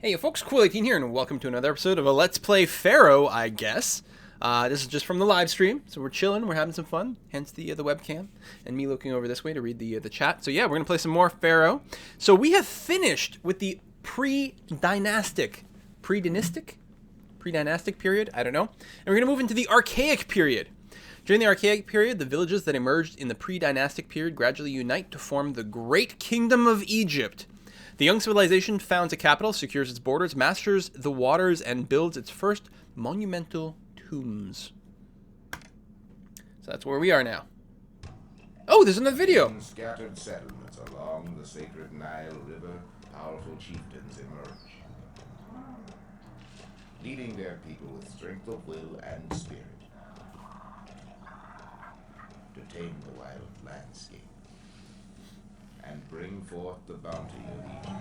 Hey folks, Cool18 here, and welcome to another episode of a Let's Play Pharaoh, I guess. This is just from the live stream, so we're chilling, we're having some fun, hence the webcam, and me looking over this way to read the chat. So yeah, we're going to play some more Pharaoh. So we have finished with the pre-dynastic period, I don't know, and we're going to move into the Archaic period. During the Archaic period, the villages that emerged in the pre-dynastic period gradually unite to form the Great Kingdom of Egypt. The young civilization founds a capital, secures its borders, masters the waters, and builds its first monumental tombs. So that's where we are now. Oh, there's another video! In scattered settlements along the sacred Nile River, powerful chieftains emerge, leading their people with strength of will and spirit to tame the wild landscape and bring forth the bounty of Eden.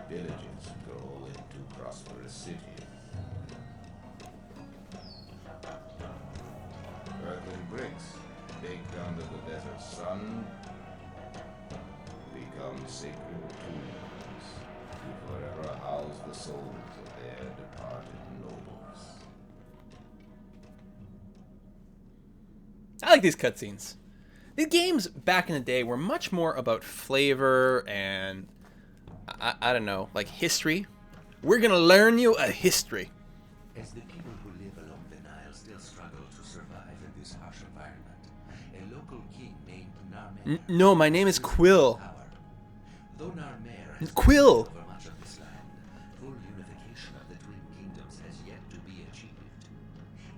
Villages grow into prosperous cities. Earthen bricks baked under the desert sun become sacred tombs to forever house the souls of their departed nobles. I like these cutscenes. These games back in the day were much more about flavor and, I don't know, like history. We're gonna learn you a history. As the people who live along the Nile still struggle to survive in this harsh environment, a local king named Narmer... No, my name is Quill. Though Narmer has Quill! over much of this land, full unification of the Twin Kingdoms has yet to be achieved.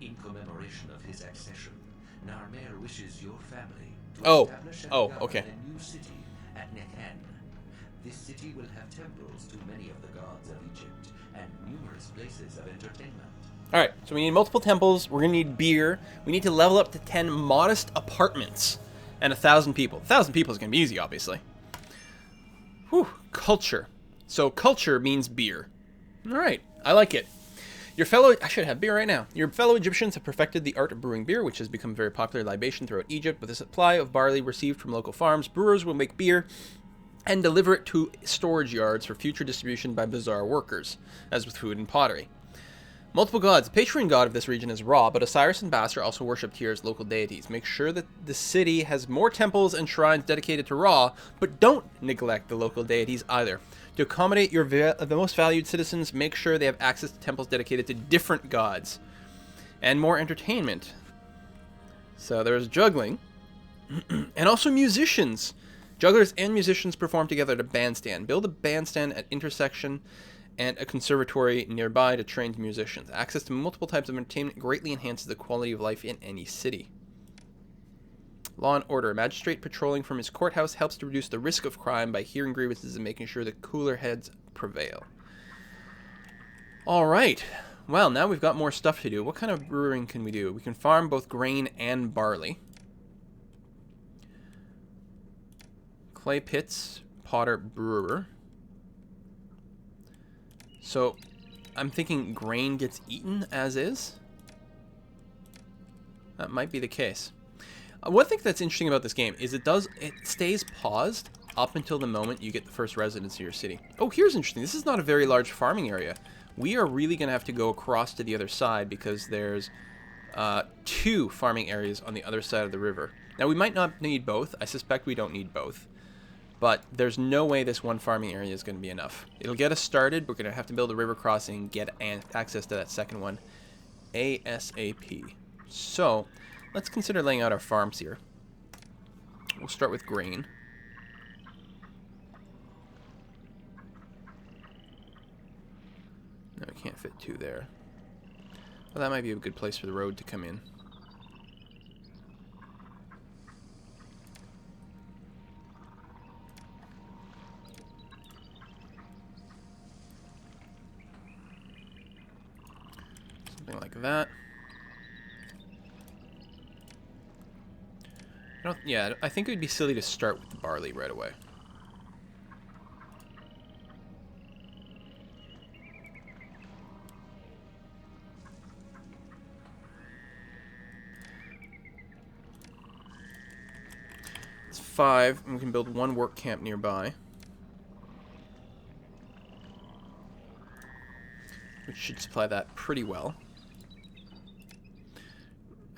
In commemoration of his accession, Narmer wishes your family to establish and govern a new city at Nekhen. This city will have temples to many of the gods of Egypt and numerous places of entertainment. Alright, so we need multiple temples, we're gonna need beer, we need to level up to 10 modest apartments, and 1,000 people. 1,000 people is gonna be easy, obviously. Whew, culture. So culture means beer. Alright, I like it. I should have beer right now. Your fellow Egyptians have perfected the art of brewing beer, which has become a very popular libation throughout Egypt. With a supply of barley received from local farms, brewers will make beer and deliver it to storage yards for future distribution by bazaar workers, as with food and pottery. Multiple gods. The patron god of this region is Ra, but Osiris and Bast are also worshipped here as local deities. Make sure that the city has more temples and shrines dedicated to Ra, but don't neglect the local deities either. To accommodate the most valued citizens, make sure they have access to temples dedicated to different gods. And more entertainment. So there's juggling. And also musicians. Jugglers and musicians perform together at a bandstand. Build a bandstand at intersection and a conservatory nearby to train musicians. Access to multiple types of entertainment greatly enhances the quality of life in any city. Law and order. A magistrate patrolling from his courthouse helps to reduce the risk of crime by hearing grievances and making sure that cooler heads prevail. Alright. Well, now we've got more stuff to do. What kind of brewing can we do? We can farm both grain and barley. Clay pits, potter, brewer. So, I'm thinking grain gets eaten as is. That might be the case. One thing that's interesting about this game is it stays paused up until the moment you get the first residents of your city. Oh, here's interesting. This is not a very large farming area. We are really going to have to go across to the other side because there's 2 farming areas on the other side of the river. Now, we might not need both. I suspect we don't need both. But there's no way this one farming area is going to be enough. It'll get us started. We're going to have to build a river crossing, get access to that second one ASAP. So, let's consider laying out our farms here. We'll start with grain. No, we can't fit 2 there. Well, that might be a good place for the road to come in. Something like that. Yeah, I think it would be silly to start with the barley right away. It's 5, and we can build 1 work camp nearby. which should supply that pretty well.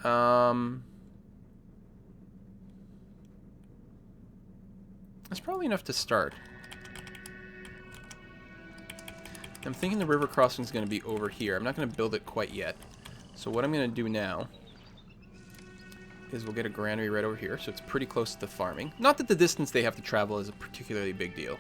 That's probably enough to start. I'm thinking the river crossing is going to be over here. I'm not going to build it quite yet. So what I'm going to do now is we'll get a granary right over here, so it's pretty close to the farming. Not that the distance they have to travel is a particularly big deal.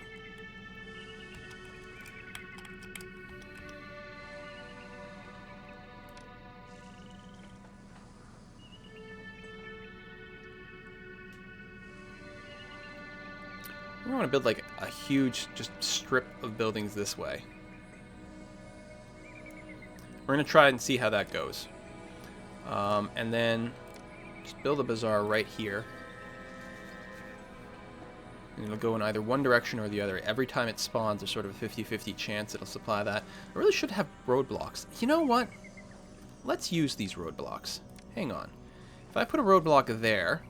We want to build like a huge just strip of buildings this way. We're going to try and see how that goes. And then just build a bazaar right here. And it'll go in either one direction or the other. Every time it spawns, there's sort of a 50-50 chance it'll supply that. I really should have roadblocks. You know what? Let's use these roadblocks. Hang on. If I put a roadblock there,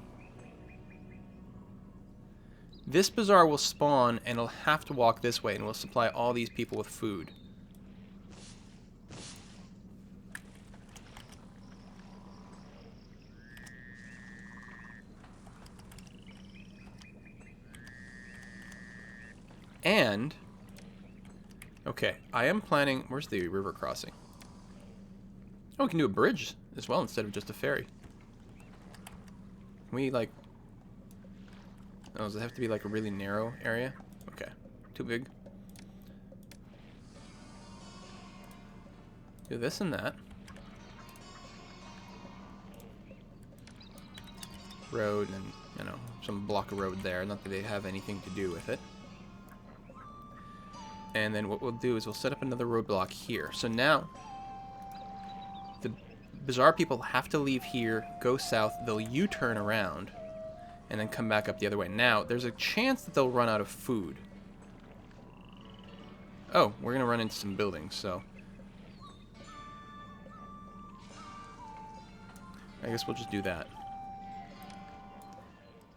this bazaar will spawn and it'll have to walk this way and will supply all these people with food. And, okay, I am planning, where's the river crossing? Oh, we can do a bridge as well instead of just a ferry. Can we, like, oh, does it have to be like a really narrow area? Okay, too big. Do this and that. Road and, you know, some block of road there. Not that they have anything to do with it. And then what we'll do is we'll set up another roadblock here. So now, the Bazaar people have to leave here, go south, they'll U-turn around, and then come back up the other way. Now, there's a chance that they'll run out of food. Oh, we're going to run into some buildings, so I guess we'll just do that.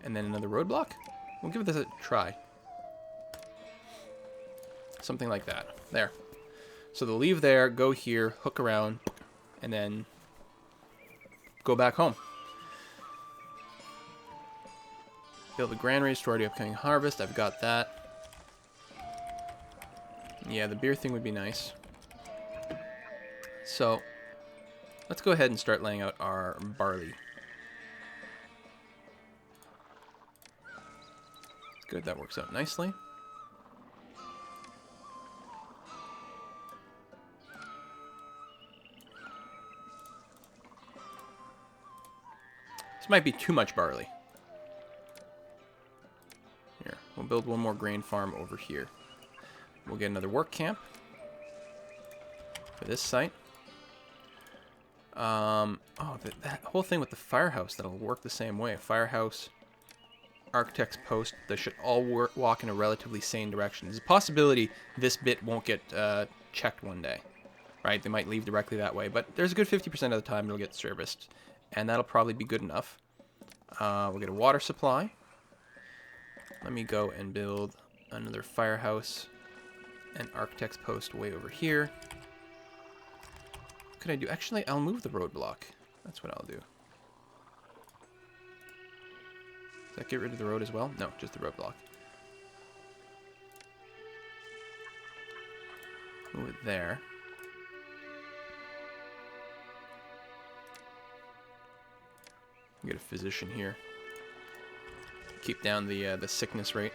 And then another roadblock? We'll give this a try. Something like that. There. So they'll leave there, go here, hook around, and then go back home. Build a granary, store the upcoming harvest. I've got that. Yeah, the beer thing would be nice. So, let's go ahead and start laying out our barley. Good, that works out nicely. This might be too much barley. Here, we'll build one more grain farm over here. We'll get another work camp for this site. Oh, that whole thing with the firehouse, that'll work the same way. Firehouse, architect's post, they should all walk in a relatively sane direction. There's a possibility this bit won't get checked one day, right? They might leave directly that way, but there's a good 50% of the time it'll get serviced. And that'll probably be good enough. We'll get a water supply. Let me go and build another firehouse and architect's post way over here. What could I do? Actually, I'll move the roadblock. That's what I'll do. Does that get rid of the road as well? No, just the roadblock. Move it there. Get a physician here. Keep down the sickness rate.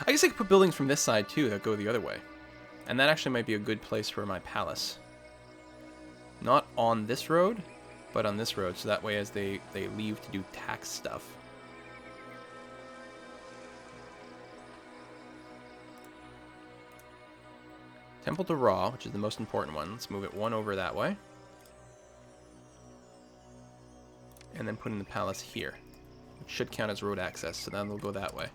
I guess I could put buildings from this side too that go the other way. And that actually might be a good place for my palace. Not on this road, but on this road, so that way as they leave to do tax stuff. Temple to Ra, which is the most important one. Let's move it one over that way. And then put in the palace here, which should count as road access, so then they'll go that way.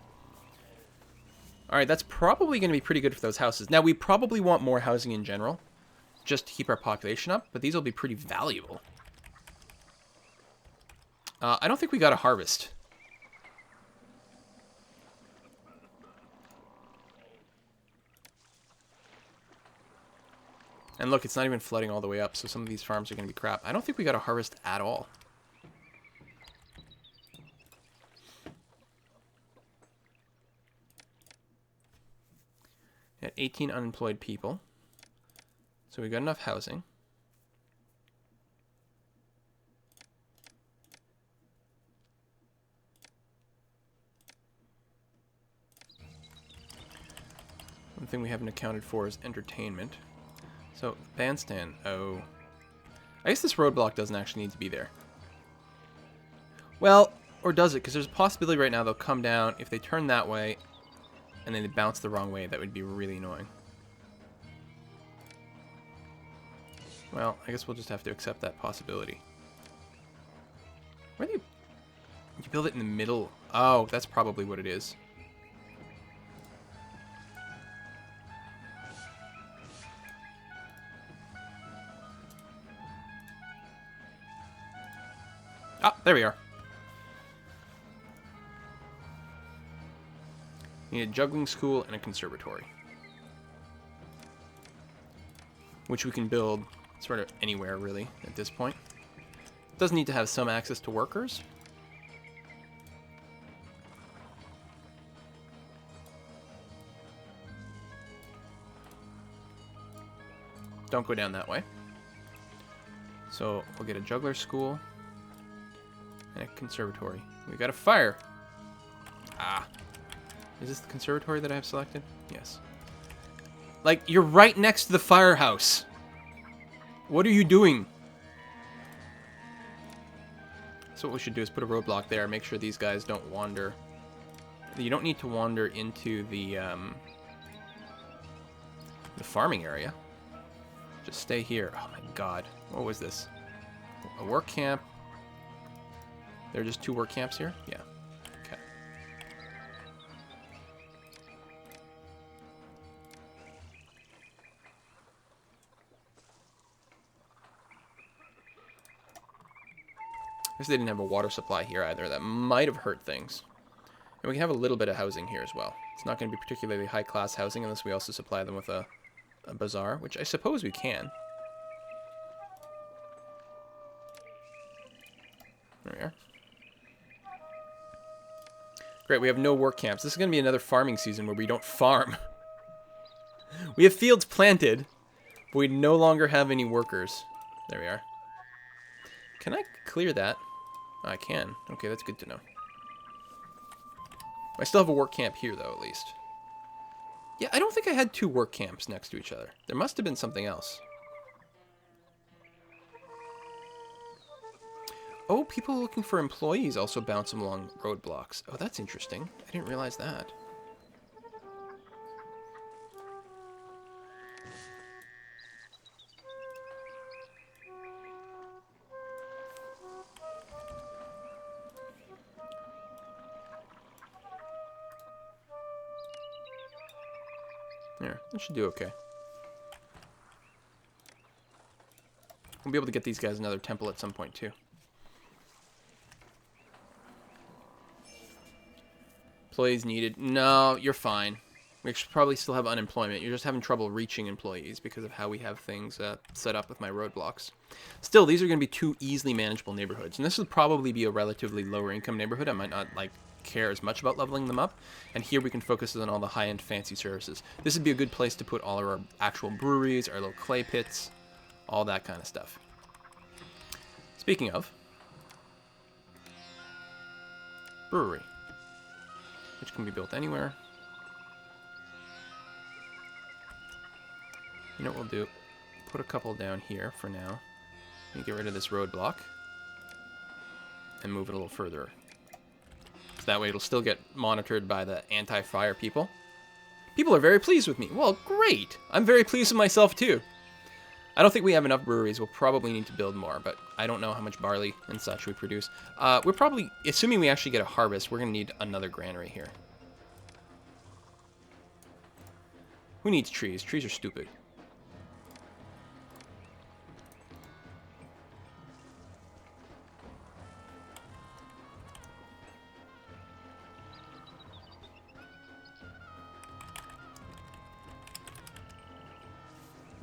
Alright, that's probably going to be pretty good for those houses. Now, we probably want more housing in general, just to keep our population up, but these will be pretty valuable. I don't think we got a harvest. And look, it's not even flooding all the way up, so some of these farms are going to be crap. I don't think we got to harvest at all. At 18 unemployed people. So we got enough housing. One thing we haven't accounted for is entertainment. So, bandstand. Oh. I guess this roadblock doesn't actually need to be there. Well, or does it? Because there's a possibility right now they'll come down. If they turn that way, and then they bounce the wrong way, that would be really annoying. Well, I guess we'll just have to accept that possibility. Where do you build it in the middle? Oh, that's probably what it is. Ah, there we are. Need a juggling school and a conservatory. Which we can build sort of anywhere, really, at this point. Does need to have some access to workers. Don't go down that way. So we'll get a juggler school and a conservatory. We got a fire. Ah. Is this the conservatory that I have selected? Yes. Like, you're right next to the firehouse. What are you doing? So what we should do is put a roadblock there. Make sure these guys don't wander. You don't need to wander into the farming area. Just stay here. Oh my god. What was this? A work camp. There are just 2 work camps here? Yeah. Okay. I guess they didn't have a water supply here either. That might have hurt things. And we can have a little bit of housing here as well. It's not going to be particularly high-class housing unless we also supply them with a bazaar, which I suppose we can. There we are. Great, we have no work camps. This is going to be another farming season where we don't farm. We have fields planted, but we no longer have any workers. There we are. Can I clear that? Oh, I can. Okay, that's good to know. I still have a work camp here, though, at least. Yeah, I don't think I had 2 work camps next to each other. There must have been something else. Oh, people looking for employees also bounce them along roadblocks. Oh, that's interesting. I didn't realize that. There, that should do okay. We'll be able to get these guys another temple at some point, too. Employees needed. No, you're fine. We should probably still have unemployment. You're just having trouble reaching employees because of how we have things set up with my roadblocks. Still, these are going to be 2 easily manageable neighborhoods. And this would probably be a relatively lower income neighborhood. I might not care as much about leveling them up. And here we can focus on all the high-end fancy services. This would be a good place to put all of our actual breweries, our little clay pits, all that kind of stuff. Speaking of, brewery, which can be built anywhere. You know what we'll do? Put a couple down here for now. And get rid of this roadblock. And move it a little further. So that way it'll still get monitored by the anti-fire people. People are very pleased with me. Well, great! I'm very pleased with myself too. I don't think we have enough breweries. We'll probably need to build more, but I don't know how much barley and such we produce. We're probably, assuming we actually get a harvest, we're going to need another granary here. Who needs trees? Trees are stupid.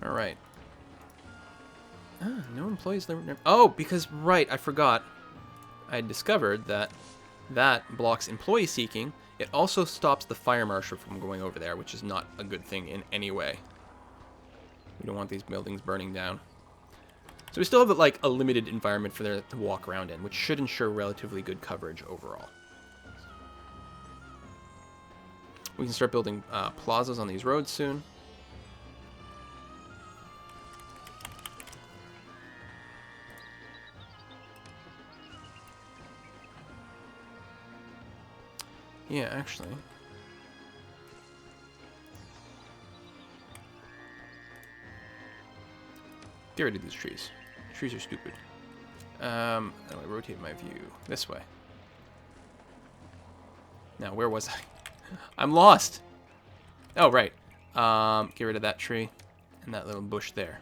All right. No employees. Oh, because, right, I forgot. I discovered that that blocks employee seeking. It also stops the fire marshal from going over there, which is not a good thing in any way. We don't want these buildings burning down. So we still have, like, a limited environment for there to walk around in, which should ensure relatively good coverage overall. We can start building plazas on these roads soon. Yeah, actually. Get rid of these trees. Trees are stupid. How do I rotate my view? This way. Now, where was I? I'm lost! Oh, right. Get rid of that tree and that little bush there.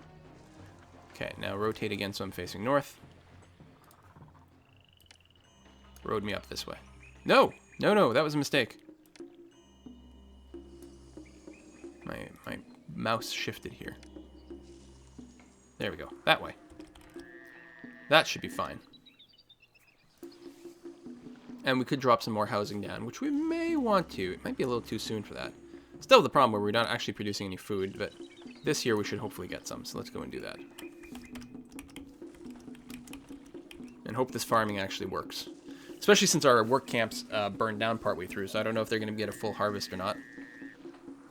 Okay, now rotate again so I'm facing north. Road me up this way. No! No, no, that was a mistake. My mouse shifted here. There we go. That way. That should be fine. And we could drop some more housing down, which we may want to. It might be a little too soon for that. Still the problem where we're not actually producing any food, but this year we should hopefully get some. So let's go and do that. And hope this farming actually works. Especially since our work camps burned down partway through, so I don't know if they're going to get a full harvest or not.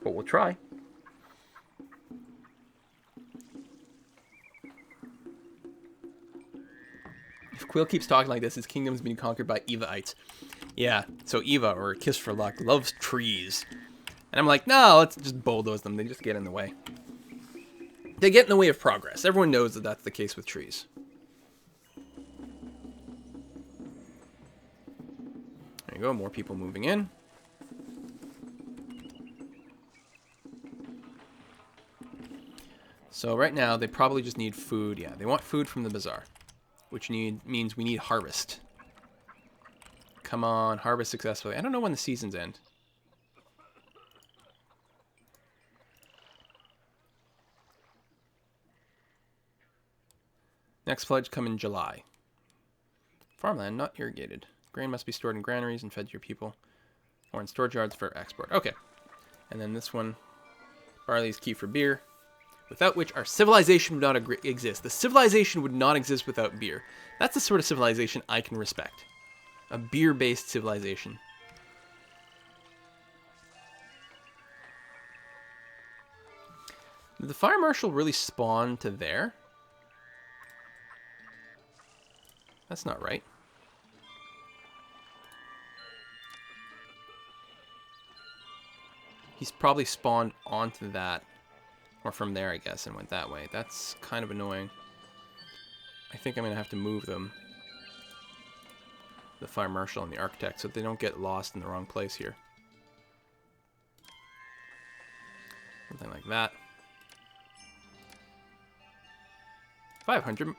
But we'll try. If Quill keeps talking like this, his kingdom's being conquered by Evaites. Yeah, so Eva, or Kiss for Luck, loves trees. And I'm like, no, let's just bulldoze them. They just get in the way. They get in the way of progress. Everyone knows that that's the case with trees. There you go, more people moving in. So right now, they probably just need food. Yeah, they want food from the bazaar, which means we need harvest. Come on, harvest successfully. I don't know when the seasons end. Next pledge come in July. Farmland not irrigated. Grain must be stored in granaries and fed to your people, or in storage yards for export. Okay. And then this one, barley is key for beer, without which our civilization would not exist. The civilization would not exist without beer. That's the sort of civilization I can respect. A beer-based civilization. Did the fire marshal really spawn to there? That's not right. He's probably spawned onto that. Or from there, I guess, and went that way. That's kind of annoying. I think I'm going to have to move them. The fire marshal and the architect, so that they don't get lost in the wrong place here. Something like that. 500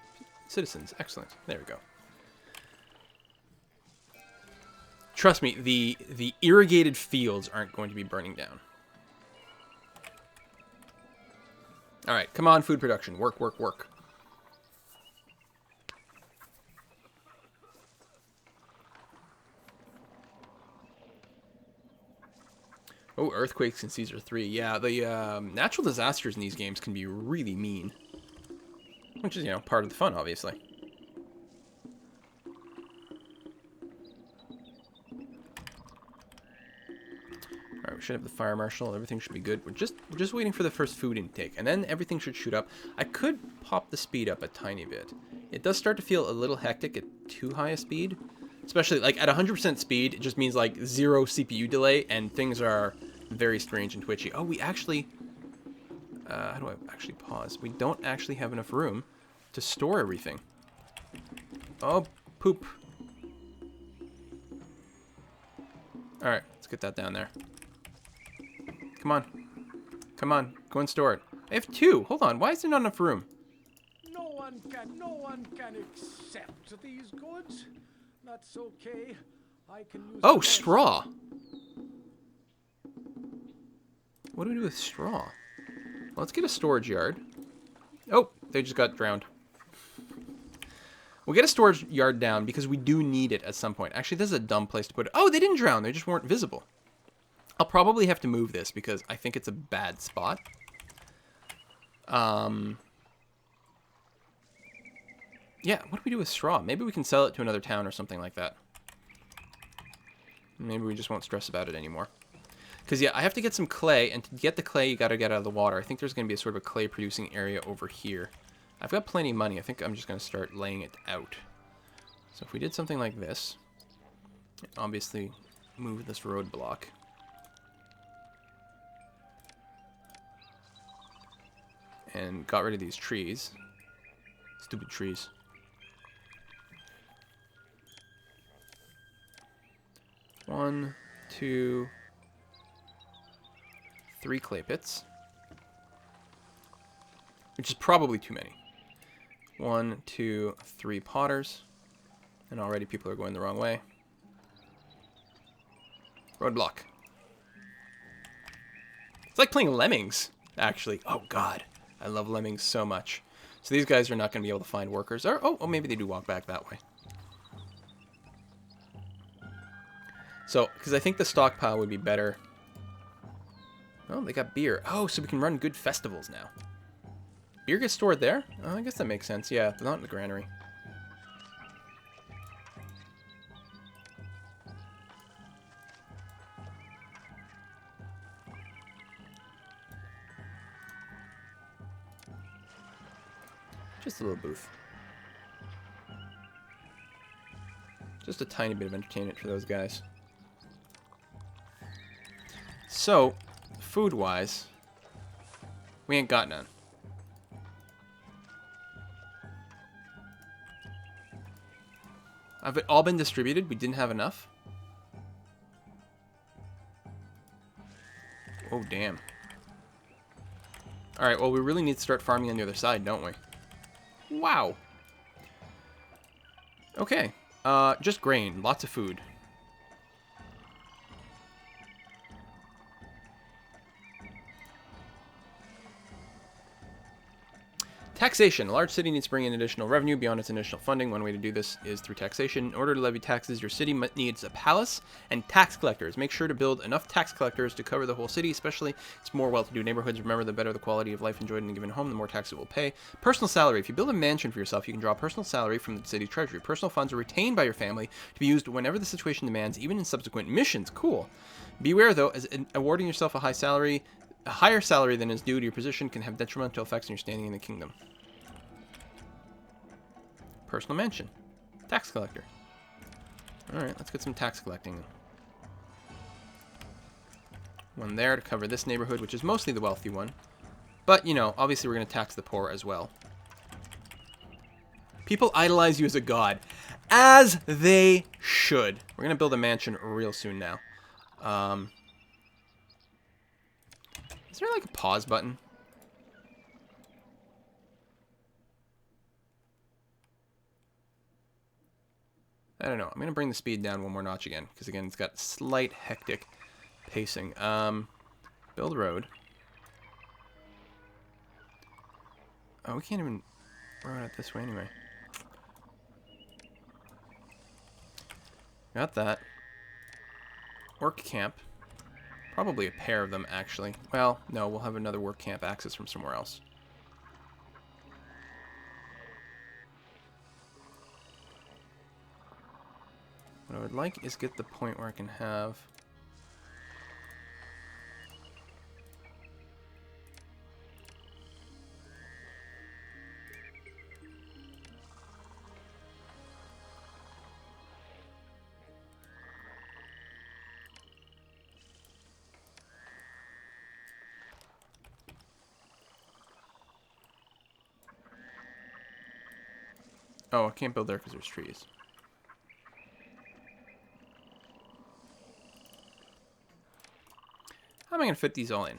citizens. Excellent. There we go. Trust me, the irrigated fields aren't going to be burning down. All right, come on, food production. Work, work, work. Oh, earthquakes in Caesar 3. Yeah, the natural disasters in these games can be really mean. Which is, you know, part of the fun, obviously. Alright, we should have the fire marshal. Everything should be good. We're just waiting for the first food intake, and then everything should shoot up. I could pop the speed up a tiny bit. It does start to feel a little hectic at too high a speed. Especially, like, at 100% speed, it just means, like, 0 CPU delay, and things are very strange and twitchy. Oh, we actually... how do I actually pause? We don't actually have enough room to store everything. Oh, poop. Alright, let's get that down there. Come on. Come on, go and store it. I have 2. Hold on, why is there not enough room? No one can accept these goods. That's okay. I can use Oh, straw. What do we do with straw? Let's get a storage yard. Oh, they just got drowned. We'll get a storage yard down because we do need it at some point. Actually, this is a dumb place to put it. Oh, they didn't drown. They just weren't visible. I'll probably have to move this because I think it's a bad spot. Yeah, what do we do with straw? Maybe we can sell it to another town or something like that. Maybe we just won't stress about it anymore. Because, yeah, I have to get some clay, and to get the clay, you got to get out of the water. I think there's going to be a sort of a clay-producing area over here. I've got plenty of money. I think I'm just going to start laying it out. So if we did something like this, obviously move this roadblock. And got rid of these trees. Stupid trees. One, two, 3 clay pits. Which is probably too many. 1, 2, 3 potters. And already people are going the wrong way. Roadblock. It's like playing Lemmings, actually. Oh, God. I love Lemmings so much. So these guys are not going to be able to find workers. Or, oh, maybe they do walk back that way. So, because I think the stockpile would be better. Oh, they got beer. Oh, so we can run good festivals now. Beer gets stored there? Oh, I guess that makes sense. Yeah, not in the granary. Just a little booth. Just a tiny bit of entertainment for those guys. So, food-wise, we ain't got none. Have it all been distributed? We didn't have enough? Oh, damn. Alright, well, we really need to start farming on the other side, don't we? Wow. Okay. Just grain. Lots of food. Taxation. A large city needs to bring in additional revenue beyond its initial funding. One way to do this is through taxation. In order to levy taxes, your city needs a palace and tax collectors. Make sure to build enough tax collectors to cover the whole city, especially its more well-to-do neighborhoods. Remember, the better the quality of life enjoyed in a given home, the more tax it will pay. Personal salary. If you build a mansion for yourself, you can draw personal salary from the city treasury. Personal funds are retained by your family to be used whenever the situation demands, even in subsequent missions. Cool. Beware, though, as awarding yourself a higher salary than is due to your position can have detrimental effects on your standing in the kingdom. Personal mansion. Tax collector. Alright, let's get some tax collecting. One there to cover this neighborhood, which is mostly the wealthy one. But, you know, obviously we're going to tax the poor as well. People idolize you as a god. As they should. We're going to build a mansion real soon now. Is there like a pause button? I don't know. I'm going to bring the speed down one more notch again. Because, again, it's got slight hectic pacing. Build road. Oh, we can't even run it this way anyway. Got that. Work camp. Probably a pair of them, actually. Well, no, we'll have another work camp access from somewhere else. What I would like is get the point where I can have... Oh, I can't build there because there's trees. How am I going to fit these all in?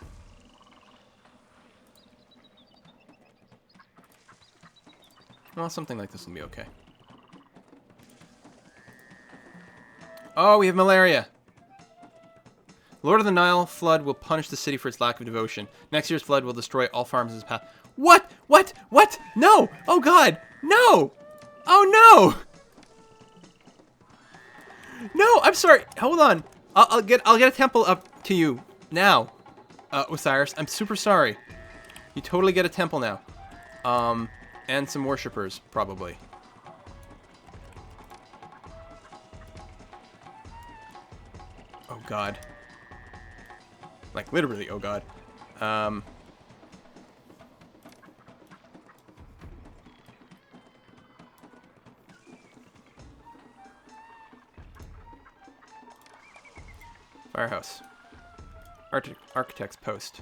Well, something like this will be okay. Oh, we have malaria! Lord of the Nile flood will punish the city for its lack of devotion. Next year's flood will destroy all farms in its path. What? What? What? No! Oh, God! No! Oh no! No, I'm sorry. Hold on. I'll get a temple up to you now, Osiris. I'm super sorry. You totally get a temple now. And some worshippers probably. Oh God. Like literally, oh God. Firehouse. Architect's post.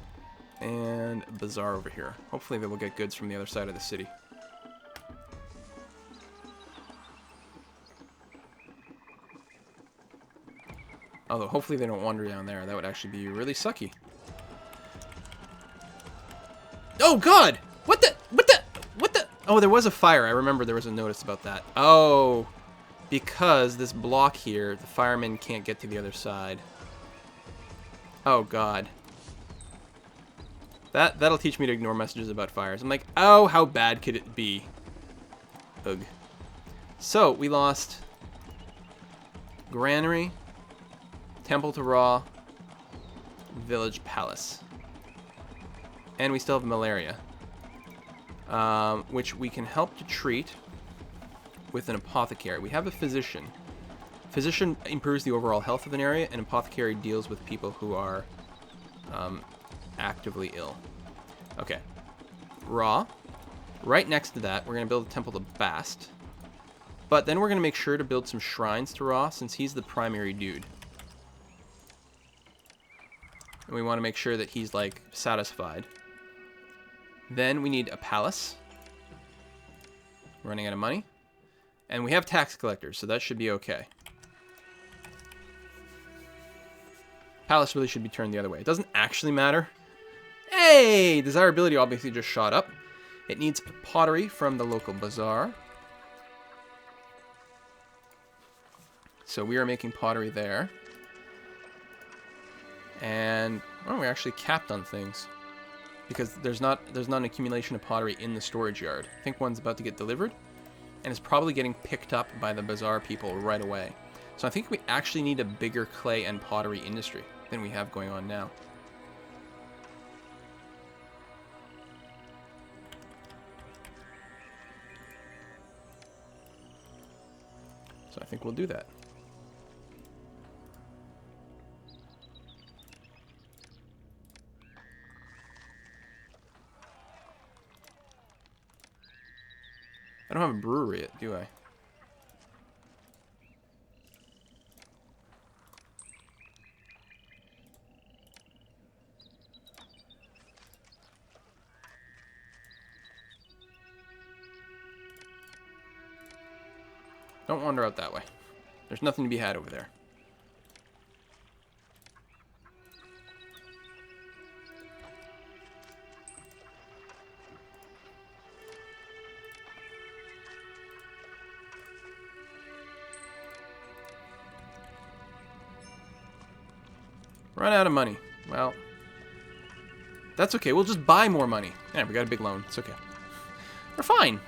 And a bazaar over here. Hopefully they will get goods from the other side of the city. Although hopefully they don't wander down there. That would actually be really sucky. Oh God! What the? Oh, there was a fire. I remember there was a notice about that. Oh, because this block here, the firemen can't get to the other side. Oh God. That'll teach me to ignore messages about fires. I'm like, oh, how bad could it be? Ugh. So we lost granary, temple to Ra, village palace, and we still have malaria, which we can help to treat with an apothecary. We have a physician. Physician improves the overall health of an area, and apothecary deals with people who are actively ill. Okay. Ra. Right next to that, we're going to build a temple to Bast. But then we're going to make sure to build some shrines to Ra, since he's the primary dude. And we want to make sure that he's, like, satisfied. Then we need a palace. Running out of money. And we have tax collectors, so that should be okay. Palace really should be turned the other way. It doesn't actually matter. Hey! Desirability obviously just shot up. It needs pottery from the local bazaar. So we are making pottery there. And oh, we're actually capped on things. Because there's not an accumulation of pottery in the storage yard. I think one's about to get delivered. And it's probably getting picked up by the bazaar people right away. So I think we actually need a bigger clay and pottery industry than we have going on now. So I think we'll do that. I don't have a brewery yet, do I? Don't wander out that way. There's nothing to be had over there. Run out of money. Well, that's okay. We'll just buy more money. Yeah, we got a big loan. It's okay. We're fine.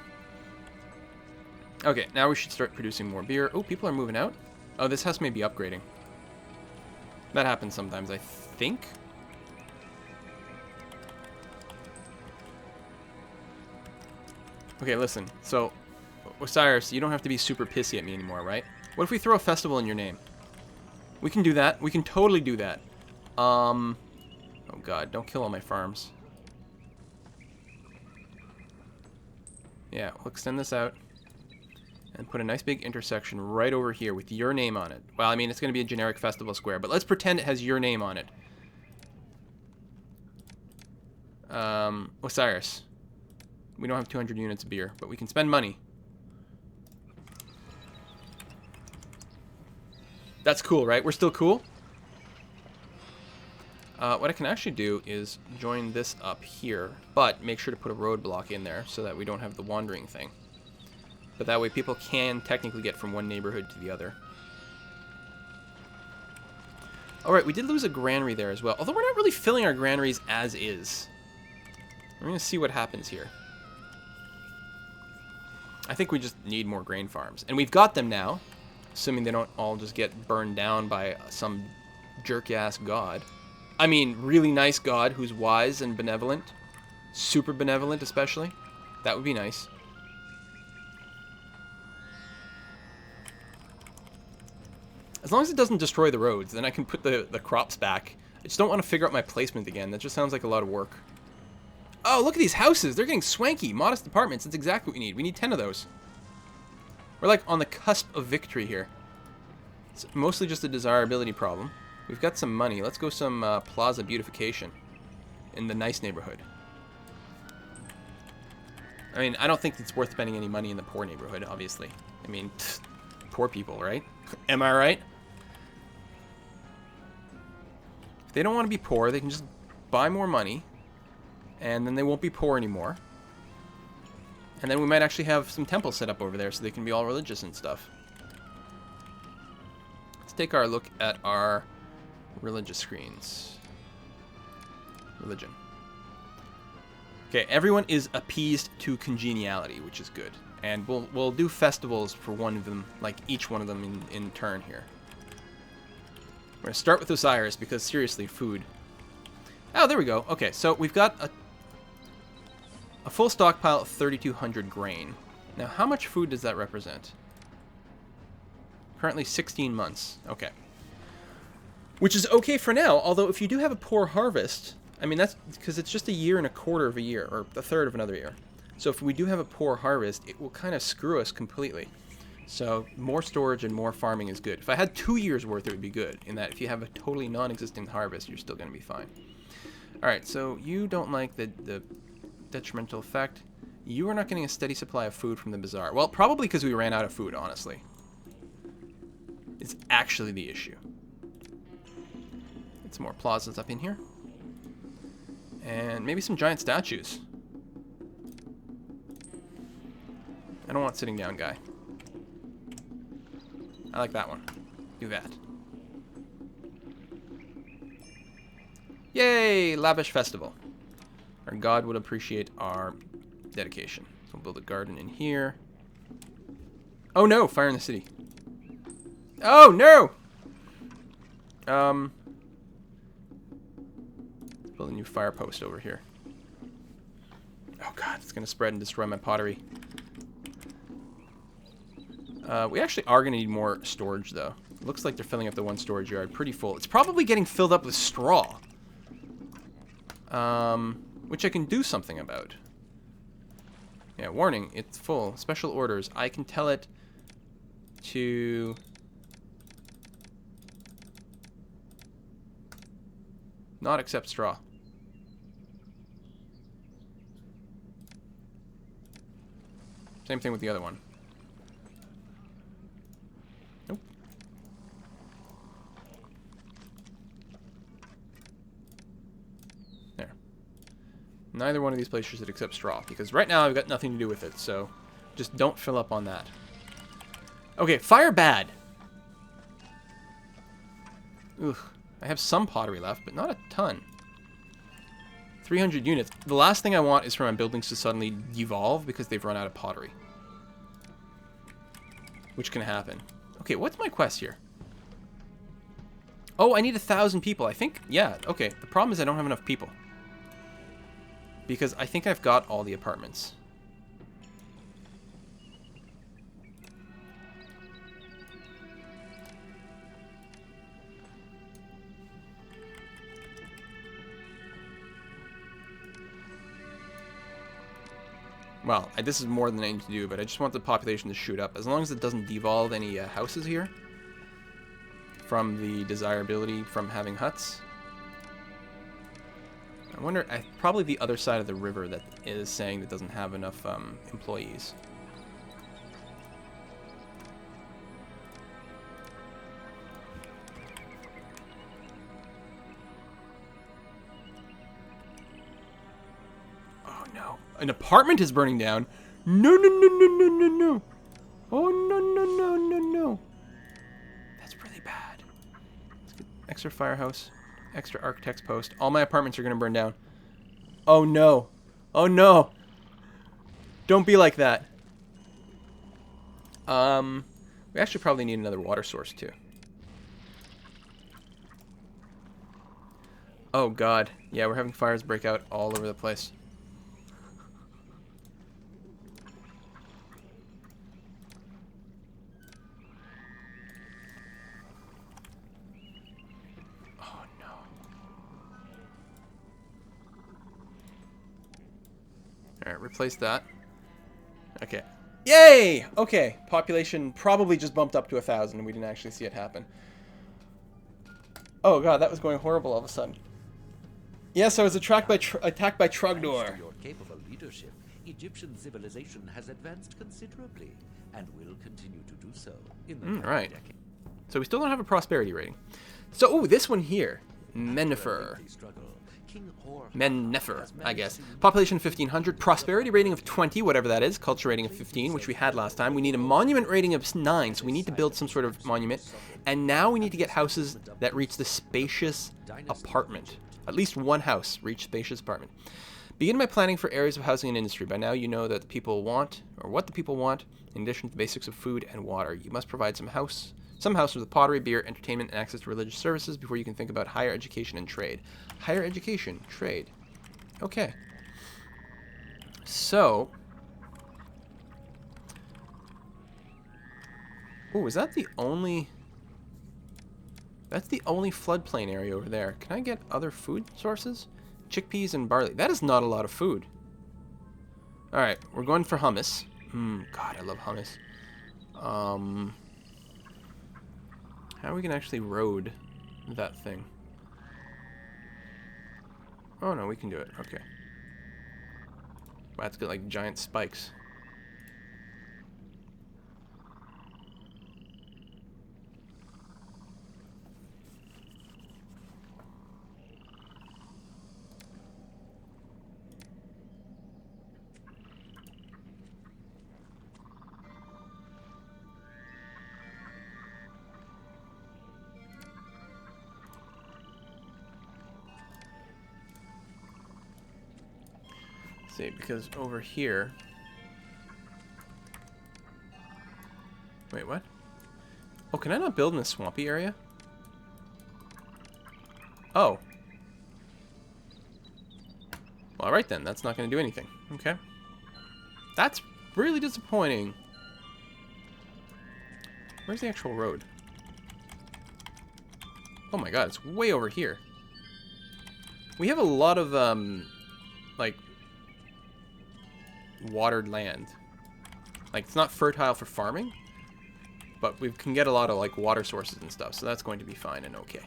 Okay, now we should start producing more beer. Oh, people are moving out. Oh, this house may be upgrading. That happens sometimes, I think. Okay, listen. So, Osiris, you don't have to be super pissy at me anymore, right? What if we throw a festival in your name? We can do that. We can totally do that. Oh god, don't kill all my farms. Yeah, we'll extend this out. And put a nice big intersection right over here with your name on it. Well, I mean, it's going to be a generic festival square, but let's pretend it has your name on it. Osiris. We don't have 200 units of beer, but we can spend money. That's cool, right? We're still cool? What I can actually do is join this up here, but make sure to put a roadblock in there so that we don't have the wandering thing. But that way people can technically get from one neighborhood to the other. Alright, we did lose a granary there as well. Although we're not really filling our granaries as is. We're going to see what happens here. I think we just need more grain farms. And we've got them now, assuming they don't all just get burned down by some jerk-ass god. I mean, really nice god who's wise and benevolent. Super benevolent, especially. That would be nice. As long as it doesn't destroy the roads, then I can put the crops back. I just don't want to figure out my placement again. That just sounds like a lot of work. Oh, look at these houses. They're getting swanky. Modest apartments. That's exactly what we need. We need 10 of those. We're like on the cusp of victory here. It's mostly just a desirability problem. We've got some money. Let's go some plaza beautification in the nice neighborhood. I mean, I don't think it's worth spending any money in the poor neighborhood, obviously. I mean, poor people, right? Am I right? If they don't want to be poor, they can just buy more money, and then they won't be poor anymore. And then we might actually have some temples set up over there so they can be all religious and stuff. Let's take our look at our religious screens. Religion. Okay, everyone is appeased to congeniality, which is good. And we'll do festivals for one of them, like each one of them in turn here. We're going to start with Osiris because, seriously, food. Oh, there we go. Okay, so we've got a full stockpile of 3,200 grain. Now, how much food does that represent? Currently 16 months. Okay. Which is okay for now, although if you do have a poor harvest... I mean, that's because it's just a year and a quarter of a year, or a third of another year. So if we do have a poor harvest, it will kind of screw us completely. So more storage and more farming is good. If I had 2 years worth, it would be good, in that if you have a totally non-existent harvest, you're still going to be fine. Alright, so you don't like the detrimental effect. You are not getting a steady supply of food from the bazaar. Well, probably because we ran out of food, honestly. It's actually the issue. Get some more plazas up in here. And maybe some giant statues. I don't want sitting down guy. I like that one. Do that. Yay! Lavish festival. Our god would appreciate our dedication. So we'll build a garden in here. Oh no! Fire in the city. Oh no! Build a new fire post over here. Oh god, it's gonna spread and destroy my pottery. We actually are gonna need more storage though. Looks like they're filling up the one storage yard pretty full. It's probably getting filled up with straw. Which I can do something about. Yeah, warning, it's full. Special orders. I can tell it to... not accept straw. Same thing with the other one. Nope. There. Neither one of these places should accept straw, because right now I've got nothing to do with it, so just don't fill up on that. Okay, fire bad. Ugh. I have some pottery left, but not a ton. 300 units. The last thing I want is for my buildings to suddenly devolve because they've run out of pottery. Which can happen. Okay, what's my quest here? Oh, I need 1,000 people. I think, yeah, okay. The problem is I don't have enough people. Because I think I've got all the apartments. Well, this is more than I need to do, but I just want the population to shoot up. As long as it doesn't devolve any houses here from the desirability from having huts. I wonder, probably the other side of the river that is saying that doesn't have enough employees. An apartment is burning down. No, no, no, no, no, no, no. Oh, no, no, no, no, no. That's really bad. Let's get extra firehouse, extra architect's post. All my apartments are going to burn down. Oh, no. Oh, no. Don't be like that. We actually probably need another water source too. Oh god. Yeah, we're having fires break out all over the place. Oh no. Alright, replace that. Okay. Yay! Okay, population probably just bumped up to 1,000 and we didn't actually see it happen. Oh god, that was going horrible all of a sudden. Yes, I was attacked by Trogdor. Thanks to your capable leadership, Egyptian civilization has advanced considerably and will continue to do so in the coming Right. decade. So we still don't have a prosperity rating. So, ooh, this one here. Mennefer. Mennefer, I guess. Population 1,500. Prosperity rating of 20, whatever that is. Culture rating of 15, which we had last time. We need a monument rating of 9, so we need to build some sort of monument. And now we need to get houses that reach the spacious apartment. At least one house reach spacious apartment. Begin by planning for areas of housing and industry. By now you know that the people want, or what the people want, in addition to the basics of food and water. You must provide some houses with pottery, beer, entertainment, and access to religious services before you can think about higher education and trade. Higher education, trade. Okay. So. Ooh, is that the only... That's the only floodplain area over there. Can I get other food sources? Chickpeas and barley. That is not a lot of food. Alright, we're going for hummus. God, I love hummus. How we can actually road that thing? Oh no, we can do it. Okay. Wow, it's got like giant spikes. See, because over here... Wait, what? Oh, can I not build in a swampy area? Oh. Well, alright then, that's not going to do anything. Okay. That's really disappointing. Where's the actual road? Oh my god, it's way over here. We have a lot of, like... watered land. Like, it's not fertile for farming, but we can get a lot of like water sources and stuff, so that's going to be fine and okay.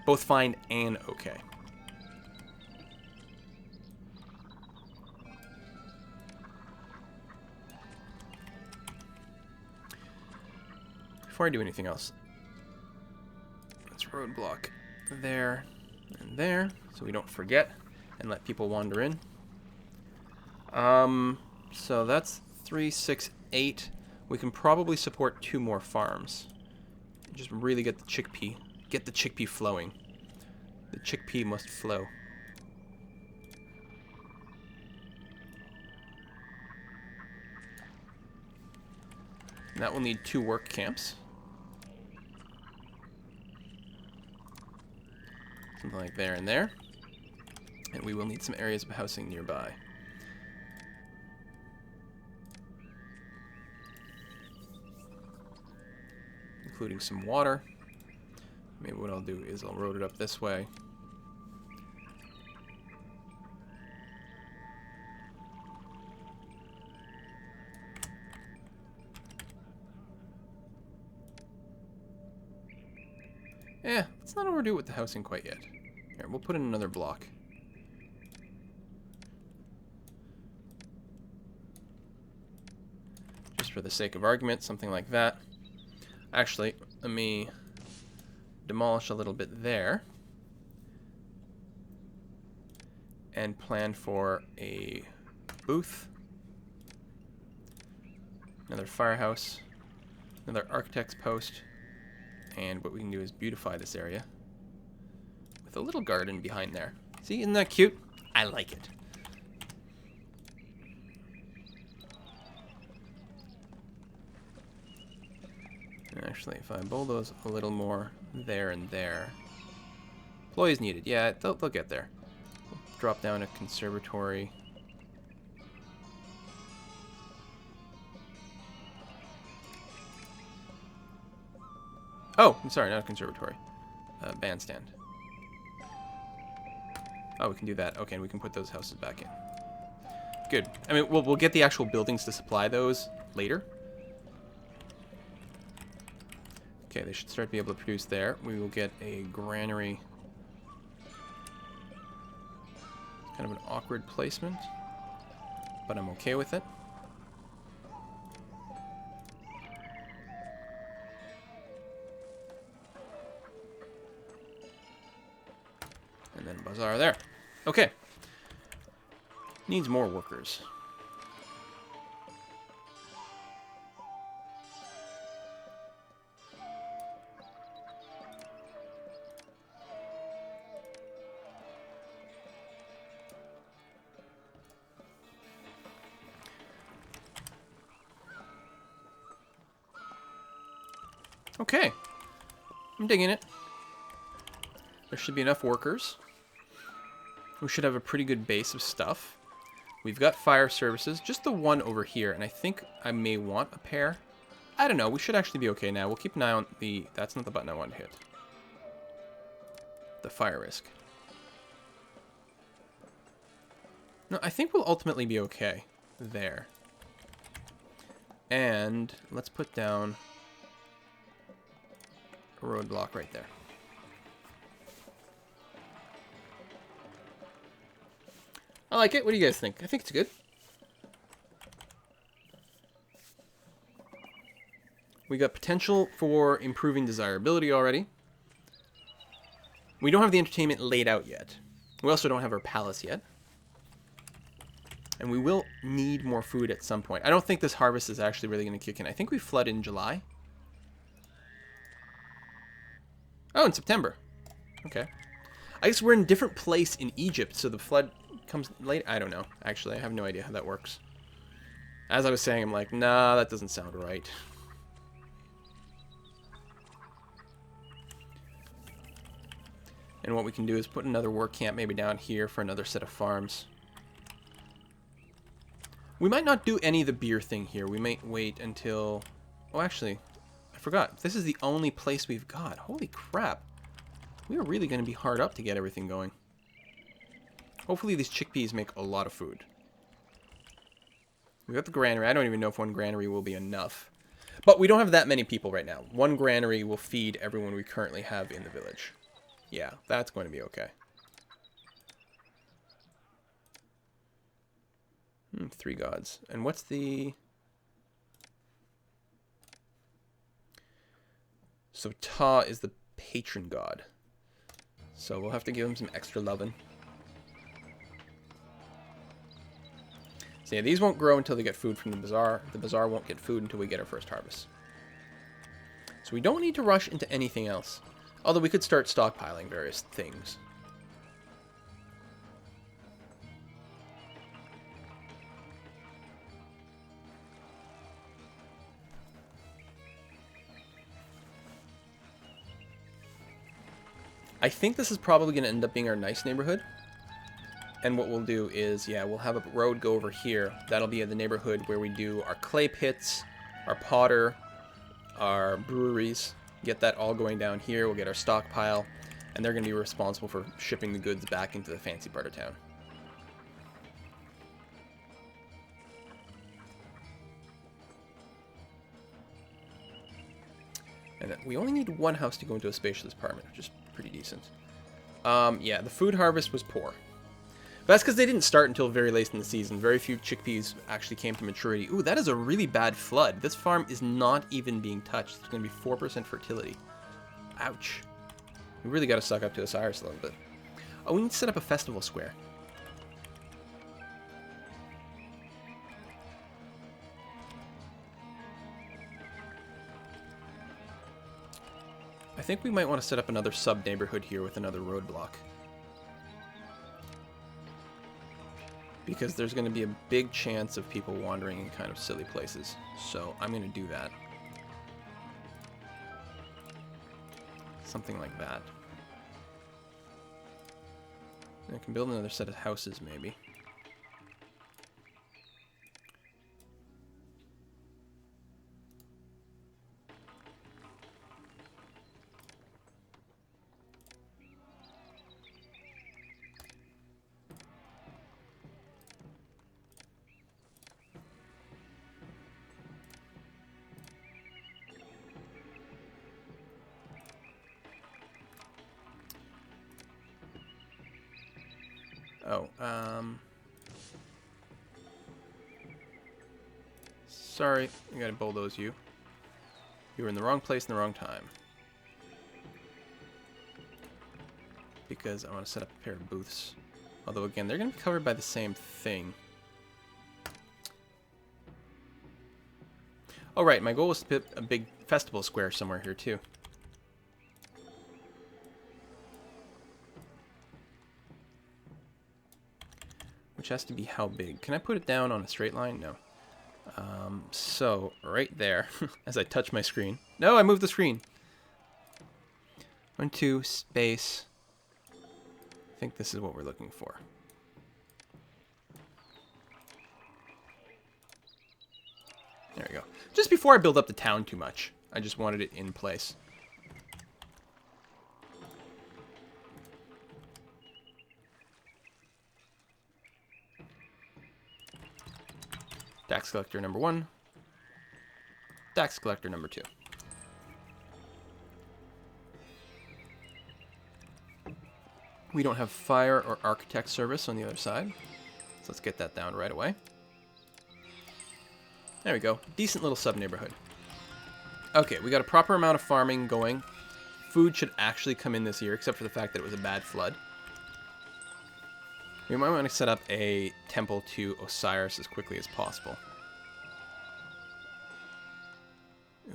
Both fine and okay. Before I do anything else, let's roadblock there and there so we don't forget and let people wander in. So that's 3, 6, 8. We can probably support 2 more farms. Just really get the chickpea flowing. The chickpea must flow. And that will need 2 work camps. Something like there and there. And we will need some areas of housing nearby. Including some water. Maybe what I'll do is I'll road it up this way. Let's not overdo with the housing quite yet. Here, we'll put in another block. Just for the sake of argument, something like that. Actually, let me demolish a little bit there. And plan for a booth. Another firehouse. Another architect's post. And what we can do is beautify this area with a little garden behind there. See, isn't that cute? I like it. Actually, if I bulldoze a little more there and there. Employees needed. Yeah, they'll get there. We'll drop down a conservatory. Oh, I'm sorry, not a conservatory. Bandstand. Oh, we can do that. Okay, and we can put those houses back in. Good. I mean, we'll get the actual buildings to supply those later. Okay, they should start to be able to produce there. We will get a granary. It's kind of an awkward placement, but I'm okay with it. And then bazaar there. Okay. Needs more workers. Okay. I'm digging it. There should be enough workers. We should have a pretty good base of stuff. We've got fire services, just the one over here, and I think I may want a pair. I don't know, we should actually be okay now. We'll keep an eye on the... That's not the button I wanted to hit. The fire risk. No, I think we'll ultimately be okay there. And let's put down a roadblock right there. I like it. What do you guys think? I think it's good. We got potential for improving desirability already. We don't have the entertainment laid out yet. We also don't have our palace yet. And we will need more food at some point. I don't think this harvest is actually really going to kick in. I think we flood in July. Oh, in September. Okay. I guess we're in a different place in Egypt, so the flood comes late. I don't know. Actually, I have no idea how that works. As I was saying, I'm like, nah, that doesn't sound right. And what we can do is put another work camp maybe down here for another set of farms. We might not do any of the beer thing here. We might wait until... Oh, actually, I forgot. This is the only place we've got. Holy crap. We are really going to be hard up to get everything going. Hopefully these chickpeas make a lot of food. We got the granary. I don't even know if one granary will be enough. But we don't have that many people right now. One granary will feed everyone we currently have in the village. Yeah, that's going to be okay. 3 gods. And what's the... So Ta is the patron god. So we'll have to give him some extra loving. So yeah, these won't grow until they get food from the bazaar. The bazaar won't get food until we get our first harvest. So we don't need to rush into anything else. Although we could start stockpiling various things. I think this is probably going to end up being our nice neighborhood. And what we'll do is, yeah, we'll have a road go over here. That'll be in the neighborhood where we do our clay pits, our potter, our breweries. Get that all going down here. We'll get our stockpile. And they're going to be responsible for shipping the goods back into the fancy part of town. And then we only need one house to go into a spacious apartment, which is pretty decent. Yeah, the food harvest was poor. But that's because they didn't start until very late in the season. Very few chickpeas actually came to maturity. Ooh, that is a really bad flood. This farm is not even being touched. It's going to be 4% fertility. Ouch. We really got to suck up to Osiris a little bit. Oh, we need to set up a festival square. I think we might want to set up another sub-neighborhood here with another roadblock. Because there's going to be a big chance of people wandering in kind of silly places. So I'm going to do that. Something like that. I can build another set of houses, maybe. Oh, sorry, I gotta bulldoze you. You were in the wrong place in the wrong time. Because I want to set up a pair of booths. Although, again, they're gonna be covered by the same thing. Oh, right, my goal was to put a big festival square somewhere here, too. Which has to be how big? Can I put it down on a straight line? No. So, right there, as I touch my screen. No, I moved the screen. 1, 2, space. I think this is what we're looking for. There we go. Just before I build up the town too much, I just wanted it in place. Tax collector number 1. Tax collector number 2. We don't have fire or architect service on the other side. So let's get that down right away. There we go. Decent little sub-neighborhood. Okay, we got a proper amount of farming going. Food should actually come in this year, except for the fact that it was a bad flood. We might want to set up a temple to Osiris as quickly as possible.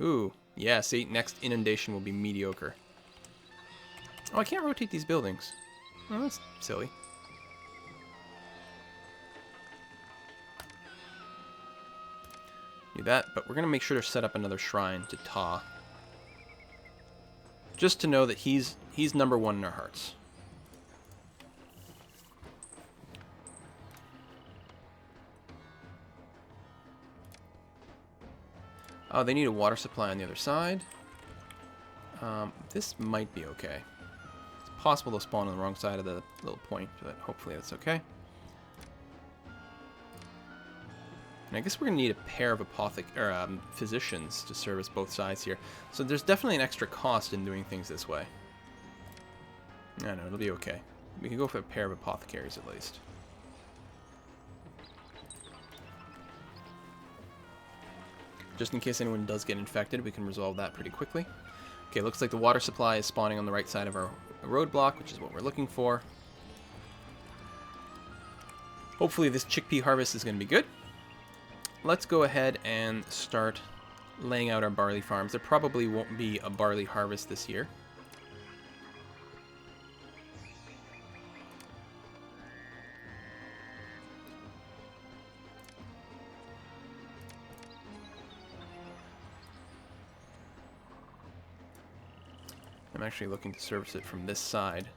Ooh, yeah, see, next inundation will be mediocre. Oh, I can't rotate these buildings. Oh, that's silly. Do that, but we're going to make sure to set up another shrine to Ta. Just to know that he's number 1 in our hearts. Oh, they need a water supply on the other side. This might be okay. It's possible they'll spawn on the wrong side of the little point, but hopefully that's okay. And I guess we're going to need a pair of physicians to service both sides here. So there's definitely an extra cost in doing things this way. I know, it'll be okay. We can go for a pair of apothecaries at least. Just in case anyone does get infected, we can resolve that pretty quickly. Okay, looks like the water supply is spawning on the right side of our roadblock, which is what we're looking for. Hopefully this chickpea harvest is going to be good. Let's go ahead and start laying out our barley farms. There probably won't be a barley harvest this year. I'm actually looking to service it from this side.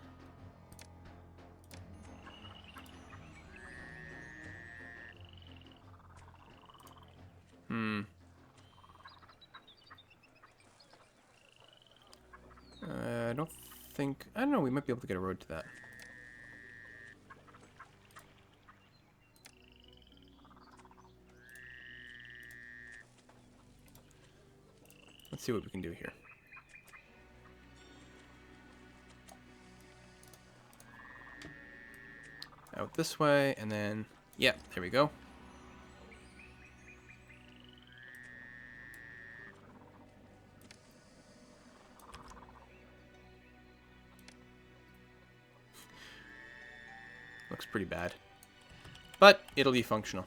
I don't know, we might be able to get a road to that. Let's see what we can do here. Out this way, and then, yeah, there we go. Looks pretty bad. But it'll be functional.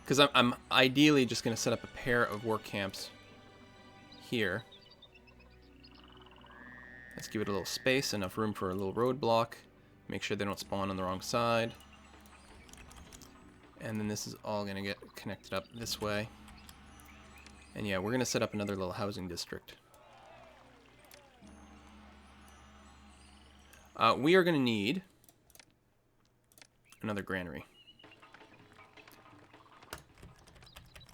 Because I'm ideally just going to set up a pair of work camps here. Let's give it a little space, enough room for a little roadblock. Make sure they don't spawn on the wrong side. And then this is all going to get connected up this way. And yeah, we're going to set up another little housing district. We are going to need another granary.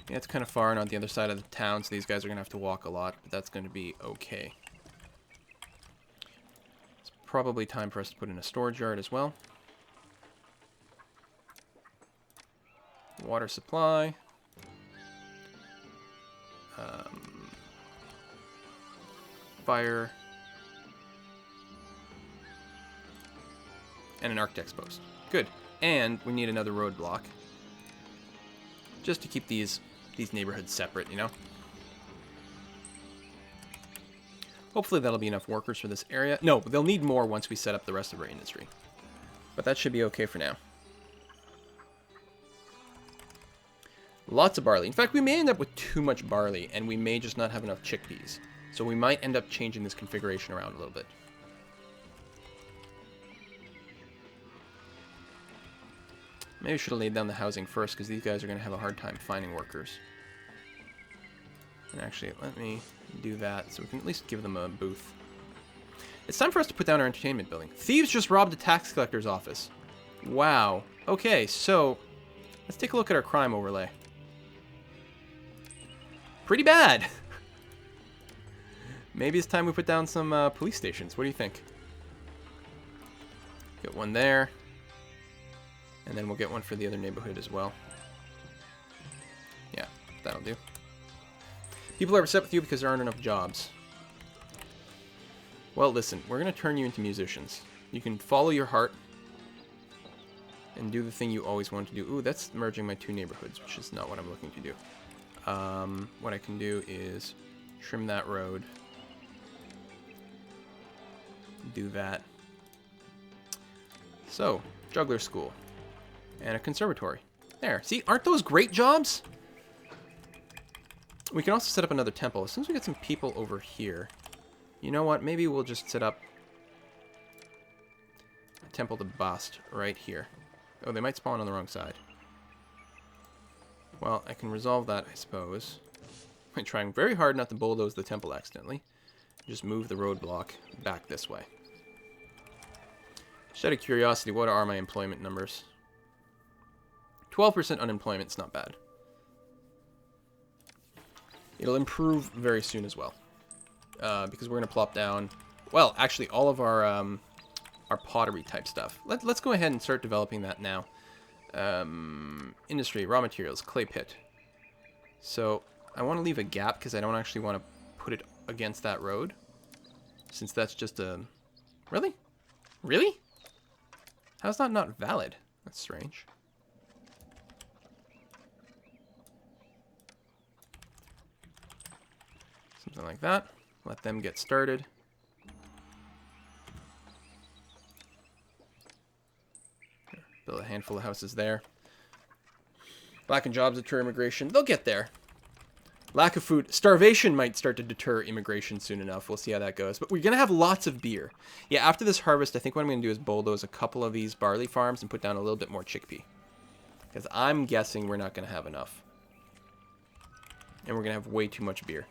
Yeah, it's kind of far and on the other side of the town, so these guys are going to have to walk a lot, but that's going to be okay. It's probably time for us to put in a storage yard as well. Water supply. Fire. And an architect's post. Good. And we need another roadblock. Just to keep these neighborhoods separate, you know? Hopefully that'll be enough workers for this area. No, they'll need more once we set up the rest of our industry. But that should be okay for now. Lots of barley. In fact, we may end up with too much barley, and we may just not have enough chickpeas. So we might end up changing this configuration around a little bit. Maybe I should have laid down the housing first, because these guys are going to have a hard time finding workers. And actually, let me do that, so we can at least give them a booth. It's time for us to put down our entertainment building. Thieves just robbed a tax collector's office. Wow. Okay, so let's take a look at our crime overlay. Pretty bad. Maybe it's time we put down some police stations. What do you think? Get one there. And then we'll get one for the other neighborhood as well. Yeah, that'll do. People are upset with you because there aren't enough jobs. Well, listen, we're going to turn you into musicians. You can follow your heart and do the thing you always wanted to do. Ooh, that's merging my two neighborhoods, which is not what I'm looking to do. What I can do is trim that road. Do that. So, juggler school. And a conservatory. There. See, aren't those great jobs? We can also set up another temple. As soon as we get some people over here. You know what? Maybe we'll just set up a temple to Bast right here. Oh, they might spawn on the wrong side. Well, I can resolve that, I suppose. I'm trying very hard not to bulldoze the temple accidentally. Just move the roadblock back this way. Just out of curiosity, what are my employment numbers? 12% unemployment is not bad. It'll improve very soon as well. Because we're going to plop down... Well, actually, all of our pottery type stuff. Let's go ahead and start developing that now. Industry, raw materials, clay pit. So, I want to leave a gap because I don't actually want to put it against that road. Since that's just a... Really? Really? How's that not valid? That's strange. Something like that. Let them get started. Build a handful of houses there. Lack of jobs deter immigration. They'll get there. Lack of food. Starvation might start to deter immigration soon enough. We'll see how that goes. But we're going to have lots of beer. Yeah, after this harvest, I think what I'm going to do is bulldoze a couple of these barley farms and put down a little bit more chickpea. Because I'm guessing we're not going to have enough. And we're going to have way too much beer.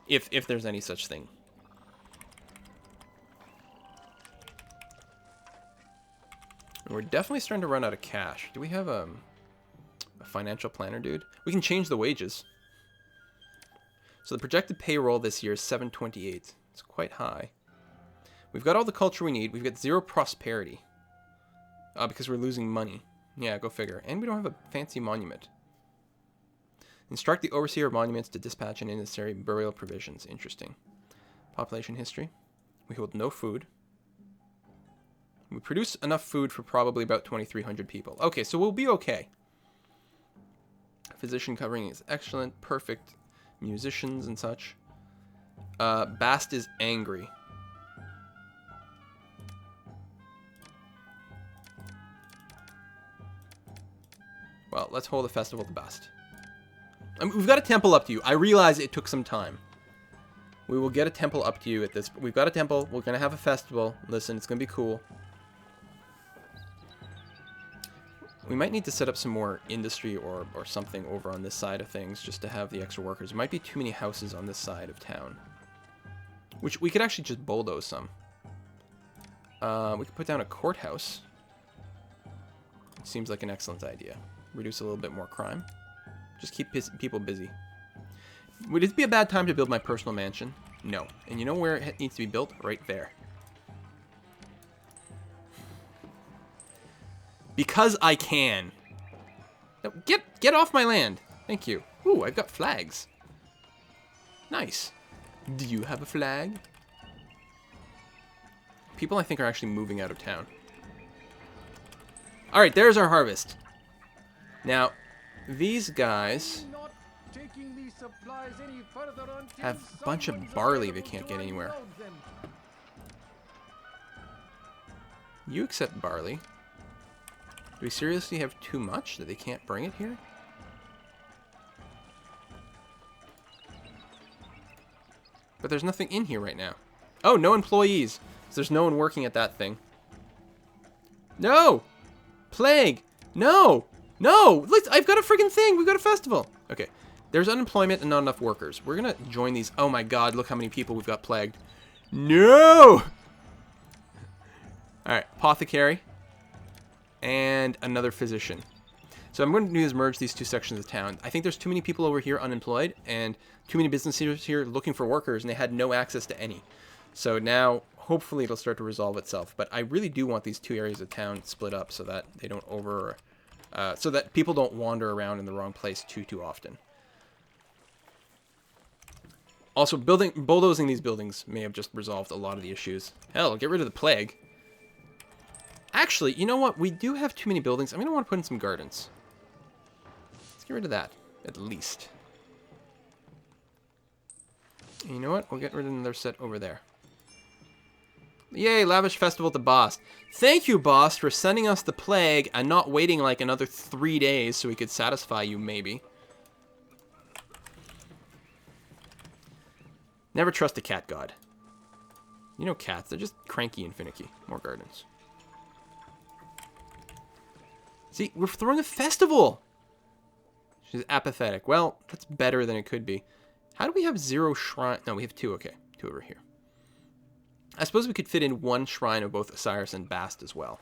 If there's any such thing. And we're definitely starting to run out of cash. Do we have a financial planner, dude? We can change the wages. So the projected payroll this year is 728. It's quite high. We've got all the culture we need. We've got 0 prosperity. Because we're losing money. Yeah, go figure. And we don't have a fancy monument. Instruct the overseer of monuments to dispatch and necessary burial provisions. Interesting. Population history. We hold no food. We produce enough food for probably about 2,300 people. Okay, so we'll be okay. Physician covering is excellent. Perfect. Musicians and such. Bast is angry. Well, let's hold a festival to Bast. We've got a temple up to you. I realize it took some time. We will get a temple up to you at this. We've got a temple. We're going to have a festival. Listen, it's going to be cool. We might need to set up some more industry or something over on this side of things just to have the extra workers. There might be too many houses on this side of town. Which we could actually just bulldoze some. We could put down a courthouse. It seems like an excellent idea. Reduce a little bit more crime. Just keep people busy. Would it be a bad time to build my personal mansion? No. And you know where it needs to be built? Right there. Because I can. No, get off my land. Thank you. Ooh, I've got flags. Nice. Do you have a flag? People, I think, are actually moving out of town. Alright, there's our harvest. Now, these guys Not taking these supplies any further until have a bunch of someone's barley they available can't to get anywhere. unload them. You accept barley. Do we seriously have too much that they can't bring it here? But there's nothing in here right now. Oh, no employees. So there's no one working at that thing. No! Plague! No! No! Look, I've got a freaking thing! We've got a festival! Okay. There's unemployment and not enough workers. We're gonna join these. Oh my god, look how many people we've got plagued. No! Alright, apothecary. And another physician. So I'm going to do is merge these two sections of town. I think there's too many people over here unemployed and too many businesses here looking for workers, and they had no access to any. So now, hopefully, it'll start to resolve itself. But I really do want these two areas of town split up so that they don't so that people don't wander around in the wrong place too often. Also, bulldozing these buildings may have just resolved a lot of the issues. Hell, get rid of the plague. Actually, you know what? We do have too many buildings. I'm going to want to put in some gardens. Let's get rid of that, at least. And you know what? We'll get rid of another set over there. Yay, lavish festival to Bost. Thank you, Bost, for sending us the plague and not waiting like another 3 days so we could satisfy you, maybe. Never trust a cat god. You know cats, they're just cranky and finicky. More gardens. See, we're throwing a festival! She's apathetic. Well, that's better than it could be. How do we have 0 shrine? No, we have 2. Okay, 2 over here. I suppose we could fit in 1 shrine of both Osiris and Bast as well.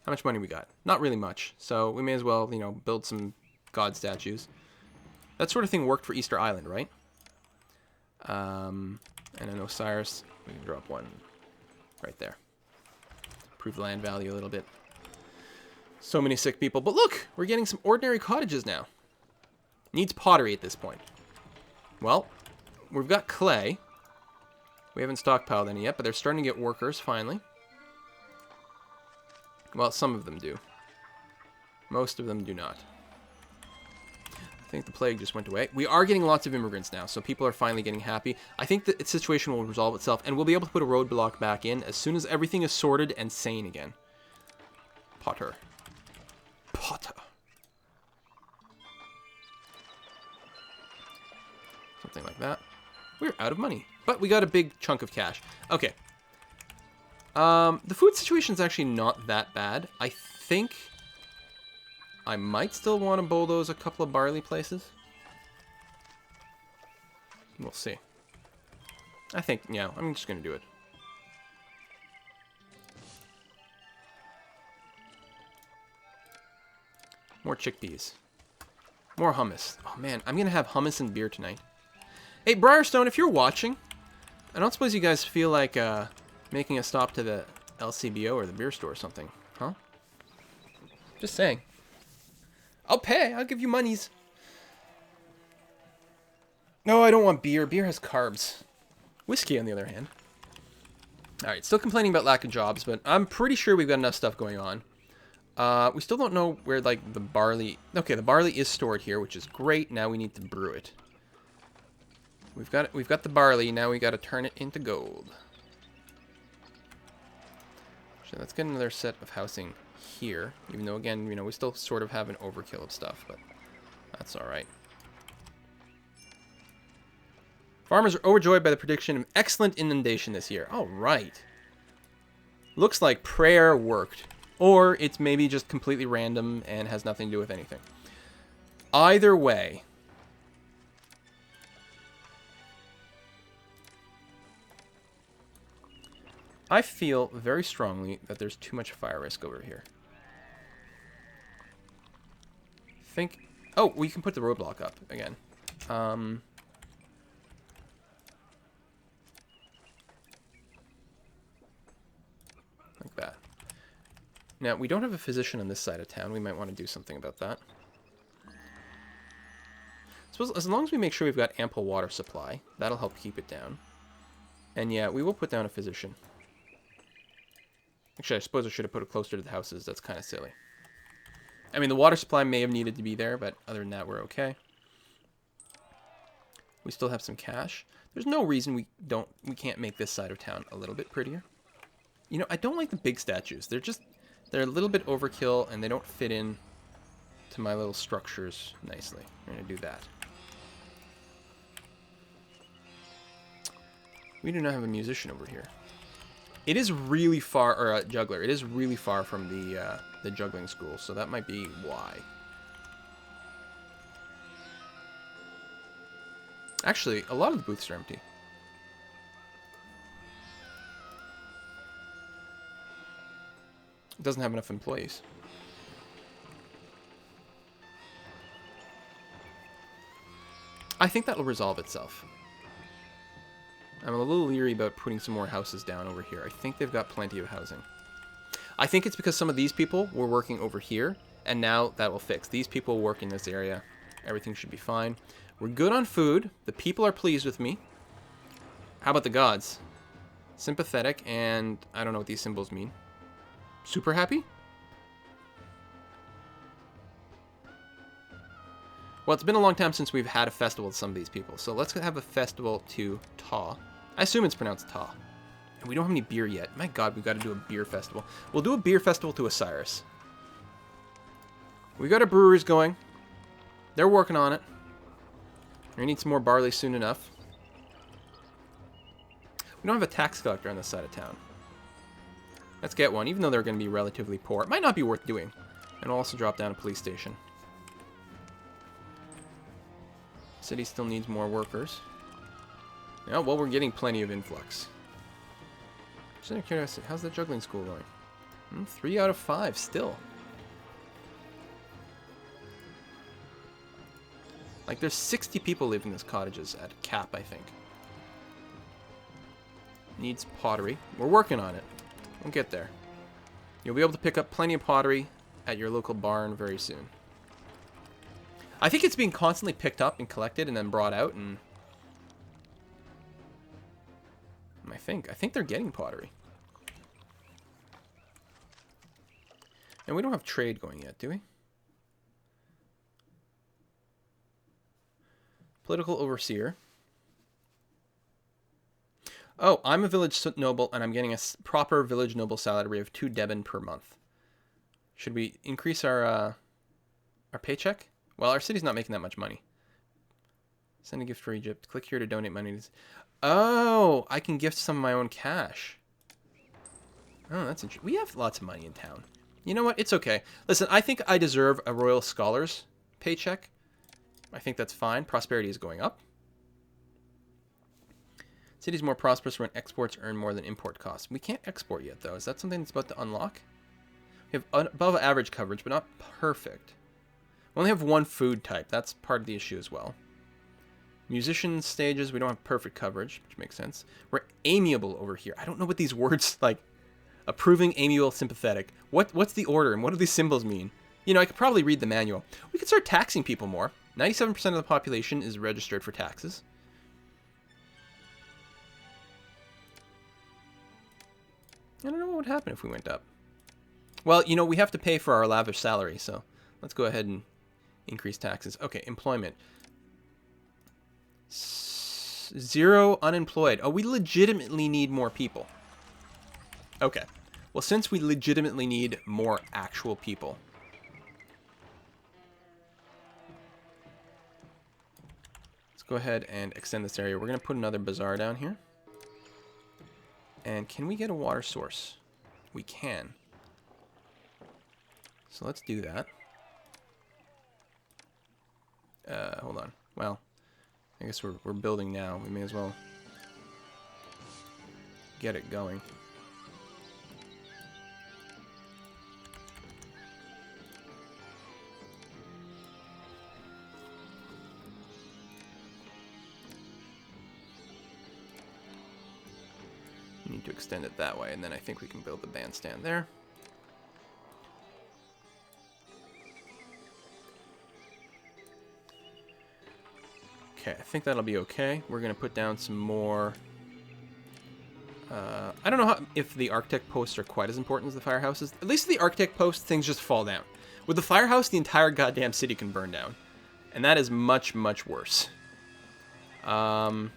How much money we got? Not really much. So we may as well, you know, build some god statues. That sort of thing worked for Easter Island, right? And then Osiris, we can drop 1 right there. Improve the land value a little bit. So many sick people. But look, we're getting some ordinary cottages now. Needs pottery at this point. Well, we've got clay. We haven't stockpiled any yet, but they're starting to get workers, finally. Well, some of them do. Most of them do not. I think the plague just went away. We are getting lots of immigrants now, so people are finally getting happy. I think the situation will resolve itself, and we'll be able to put a roadblock back in as soon as everything is sorted and sane again. Potter. Potter. Something like that. We're out of money, but we got a big chunk of cash. Okay. The food situation is actually not that bad. I think I might still want to bulldoze a couple of barley places. We'll see. I think, yeah, I'm just going to do it. More chickpeas. More hummus. Oh man, I'm going to have hummus and beer tonight. Hey, Briarstone, if you're watching, I don't suppose you guys feel like making a stop to the LCBO or the beer store or something, huh? Just saying. I'll pay. I'll give you monies. No, I don't want beer. Beer has carbs. Whiskey, on the other hand. Alright, still complaining about lack of jobs, but I'm pretty sure we've got enough stuff going on. We still don't know where, like, the barley... Okay, the barley is stored here, which is great. Now we need to brew it. We've got the barley. Now we got to turn it into gold. So let's get another set of housing here. Even though, again, you know, we still sort of have an overkill of stuff, but that's all right. Farmers are overjoyed by the prediction of excellent inundation this year. All right. Looks like prayer worked. Or it's maybe just completely random and has nothing to do with anything. Either way. I feel very strongly that there's too much fire risk over here. Think... Oh, we can put the roadblock up again. Like that. Now, we don't have a physician on this side of town. We might want to do something about that. So as long as we make sure we've got ample water supply, that'll help keep it down. And yeah, we will put down a physician. Actually, I suppose I should have put it closer to the houses. That's kind of silly. I mean, the water supply may have needed to be there, but other than that, we're okay. We still have some cash. There's no reason we can't make this side of town a little bit prettier. You know, I don't like the big statues. They're a little bit overkill, and they don't fit in to my little structures nicely. We're going to do that. We do not have a musician over here. It is really far, or a juggler. It is really far from the juggling school, so that might be why. Actually, a lot of the booths are empty. It doesn't have enough employees. I think that'll resolve itself. I'm a little leery about putting some more houses down over here. I think they've got plenty of housing. I think it's because some of these people were working over here, and now that will fix. These people work in this area. Everything should be fine. We're good on food. The people are pleased with me. How about the gods? Sympathetic, and I don't know what these symbols mean. Super happy? Well, it's been a long time since we've had a festival with some of these people, so let's have a festival to Ta. I assume it's pronounced Ta. And we don't have any beer yet. My god, we've got to do a beer festival. We'll do a beer festival to Osiris. We got our breweries going. They're working on it. We need some more barley soon enough. We don't have a tax collector on this side of town. Let's get one, even though they're going to be relatively poor. It might not be worth doing. And we'll also drop down a police station. City still needs more workers. Yeah, well, we're getting plenty of influx. Just out of curiosity, how's the juggling school going? 3 out of 5 still. Like, there's 60 people living in these cottages at cap, I think. Needs pottery. We're working on it. We'll get there. You'll be able to pick up plenty of pottery at your local barn very soon. I think it's being constantly picked up and collected and then brought out, and I think they're getting pottery. And we don't have trade going yet, do we? Political overseer. Oh, I'm a village noble, and I'm getting a proper village noble salary of 2 Deben per month. Should we increase our paycheck? Well, our city's not making that much money. Send a gift for Egypt. Click here to donate money. Oh, I can gift some of my own cash. Oh, that's interesting. We have lots of money in town. You know what? It's okay. Listen, I think I deserve a royal scholar's paycheck. I think that's fine. Prosperity is going up. City's more prosperous when exports earn more than import costs. We can't export yet, though. Is that something that's about to unlock? We have above average coverage, but not perfect. We only have 1 food type. That's part of the issue as well. Musician stages, we don't have perfect coverage, which makes sense. We're amiable over here. I don't know what these words, like, approving, amiable, sympathetic. What's the order, and what do these symbols mean? You know, I could probably read the manual. We could start taxing people more. 97% of the population is registered for taxes. I don't know what would happen if we went up. Well, you know, we have to pay for our lavish salary, so let's go ahead and increase taxes. Okay, employment. 0 unemployed. Oh, we legitimately need more people. Okay. Well, since we legitimately need more actual people. Let's go ahead and extend this area. We're going to put another bazaar down here. And can we get a water source? We can. So let's do that. Hold on. Well, I guess we're building now. We may as well get it going. to extend it that way, and then I think we can build the bandstand there. Okay, I think that'll be okay. We're going to put down some more... I don't know if the architect posts are quite as important as the firehouses. At least the architect post, things just fall down. With the firehouse, the entire goddamn city can burn down. And that is much, much worse. Roadblock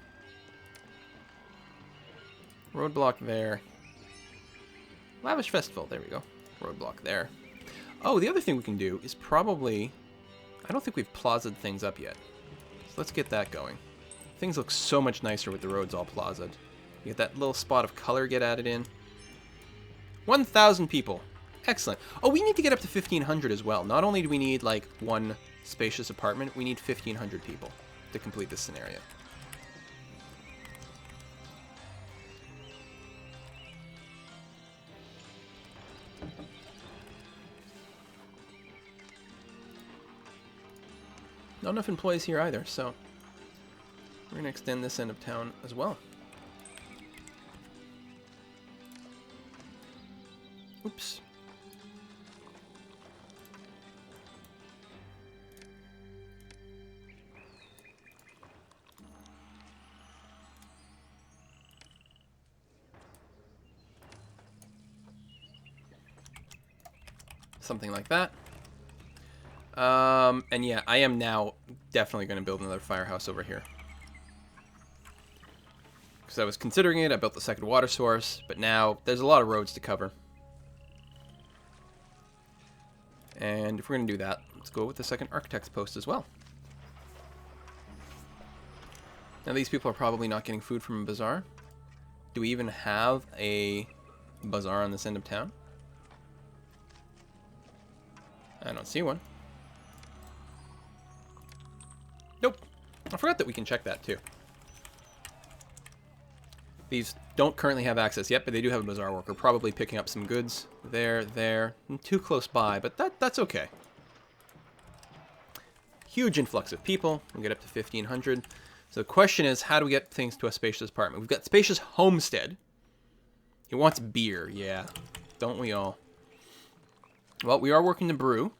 there. Lavish Festival, there we go. Roadblock there. Oh, the other thing we can do is probably... I don't think we've plaza'd things up yet. So let's get that going. Things look so much nicer with the roads all plaza'd. You get that little spot of color get added in. 1,000 people. Excellent. Oh, we need to get up to 1,500 as well. Not only do we need, like, one spacious apartment, we need 1,500 people to complete this scenario. Not enough employees here either, so we're going to extend this end of town as well. Oops. Something like that. And yeah, I am now definitely going to build another firehouse over here. Because I was considering it, I built the second water source, but now there's a lot of roads to cover. And if we're going to do that, let's go with the second architect's post as well. Now these people are probably not getting food from a bazaar. Do we even have a bazaar on this end of town? I don't see one. Nope. I forgot that we can check that too. These don't currently have access yet, but they do have a bazaar worker probably picking up some goods. There. Too close by, but that's okay. Huge influx of people. We'll get up to 1,500. So the question is, how do we get things to a spacious apartment? We've got spacious homestead. He wants beer, yeah. Don't we all? Well, we are working to brew.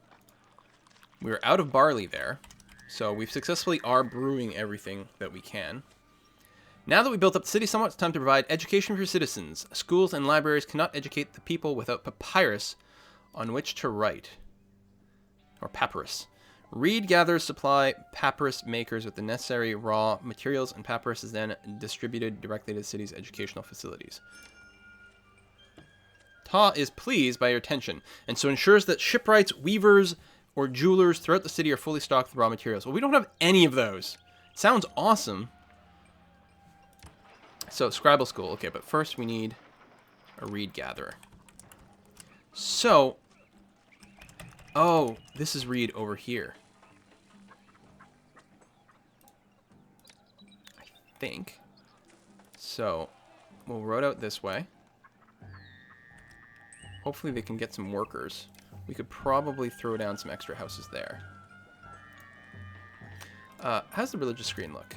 We're out of barley there. So we've successfully are brewing everything that we can. Now that we built up the city somewhat, it's time to provide education for citizens. Schools and libraries cannot educate the people without papyrus on which to write. Or papyrus. Reed gatherers supply papyrus makers with the necessary raw materials, and papyrus is then distributed directly to the city's educational facilities. Ta is pleased by your attention, and so ensures that shipwrights, weavers, or jewelers throughout the city are fully stocked with raw materials. Well, we don't have any of those. Sounds awesome. So, Scribal School. Okay, but first we need a reed gatherer. So, oh, this is reed over here. I think. So, we'll road out this way. Hopefully they can get some workers. We could probably throw down some extra houses there. How's the religious screen look?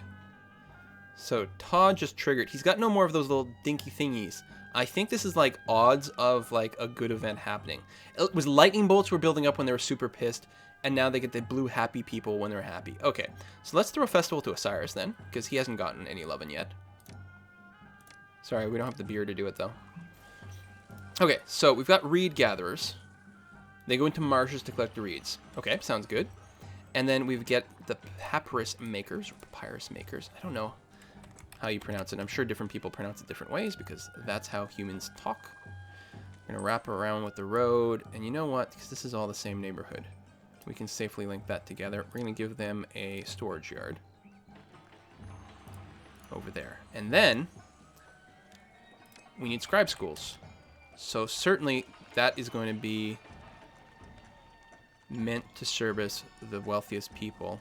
So, Todd just triggered. He's got no more of those little dinky thingies. I think this is like odds of like a good event happening. It was lightning bolts were building up when they were super pissed, and now they get the blue happy people when they're happy. Okay, so let's throw a festival to Osiris then, because he hasn't gotten any lovin' yet. Sorry, we don't have the beer to do it though. Okay, so we've got reed gatherers. They go into marshes to collect the reeds. Okay, sounds good. And then we get the papyrus makers, or papyrus makers. I don't know how you pronounce it. I'm sure different people pronounce it different ways because that's how humans talk. We're gonna wrap around with the road, and you know what? Because this is all the same neighborhood, we can safely link that together. We're gonna give them a storage yard over there, and then we need scribe schools. So certainly that is going to be meant to service the wealthiest people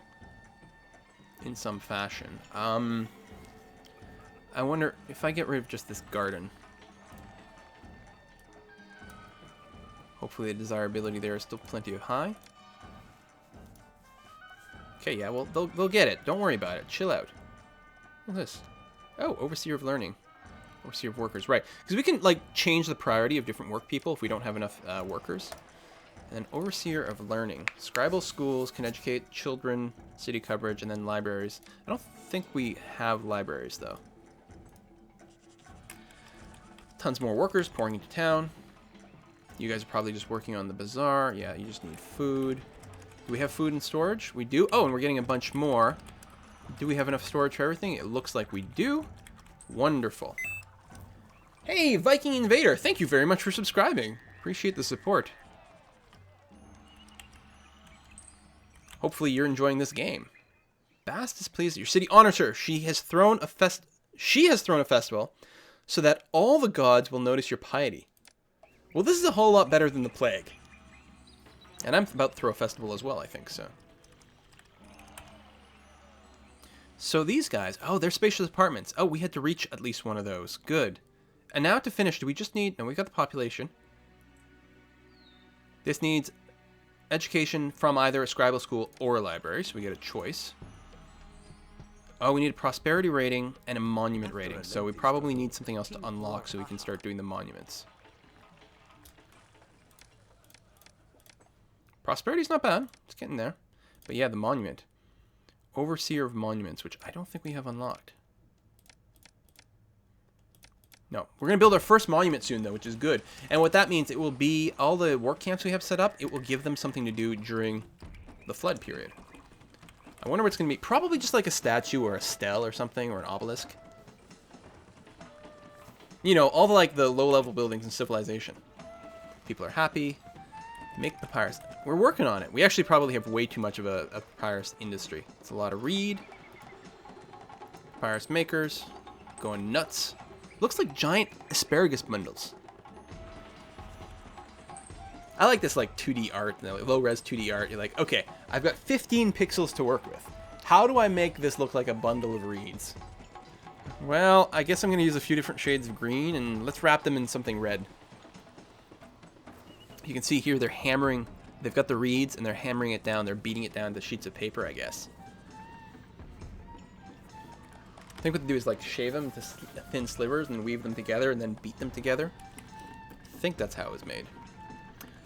in some fashion. I wonder if I get rid of just this garden. Hopefully the desirability there is still plenty of high. Okay, yeah, well, they'll get it. Don't worry about it. Chill out. What's this? Oh, Overseer of Learning. Overseer of workers, right. Because we can, like, change the priority of different work people if we don't have enough workers. And then overseer of learning. Scribal schools can educate children, city coverage, and then libraries. I don't think we have libraries, though. Tons more workers pouring into town. You guys are probably just working on the bazaar. Yeah, you just need food. Do we have food in storage? We do. Oh, and we're getting a bunch more. Do we have enough storage for everything? It looks like we do. Wonderful. Hey, Viking Invader, thank you very much for subscribing. Appreciate the support. Hopefully you're enjoying this game. Bast is pleased that your city honors her. She has thrown a festival so that all the gods will notice your piety. Well, this is a whole lot better than the plague. And I'm about to throw a festival as well, I think, so. So these guys, oh, they're spacious apartments. Oh, we had to reach at least one of those. Good. And now to finish, do we just need... No, we got the population. This needs education from either a scribal school or a library, so we get a choice. Oh, we need a prosperity rating and a monument rating, so we probably need something else to unlock so we can start doing the monuments. Prosperity's not bad. It's getting there. But yeah, the monument. Overseer of monuments, which I don't think we have unlocked. No. We're going to build our first monument soon, though, which is good. And what that means, it will be all the work camps we have set up, it will give them something to do during the flood period. I wonder what it's going to be. Probably just like a statue or a stele or something, or an obelisk. You know, all the, like, the low-level buildings in Civilization. People are happy. Make papyrus. We're working on it. We actually probably have way too much of a papyrus industry. It's a lot of reed. Papyrus makers. Going nuts. Looks like giant asparagus bundles. I like this like 2D art, low-res 2D art. You're like, okay, I've got 15 pixels to work with. How do I make this look like a bundle of reeds? Well, I guess I'm going to use a few different shades of green, and let's wrap them in something red. You can see here they're hammering. They've got the reeds, and they're hammering it down. They're beating it down to sheets of paper, I guess. I think what they do is like shave them to thin slivers and weave them together and then beat them together. I think that's how it was made.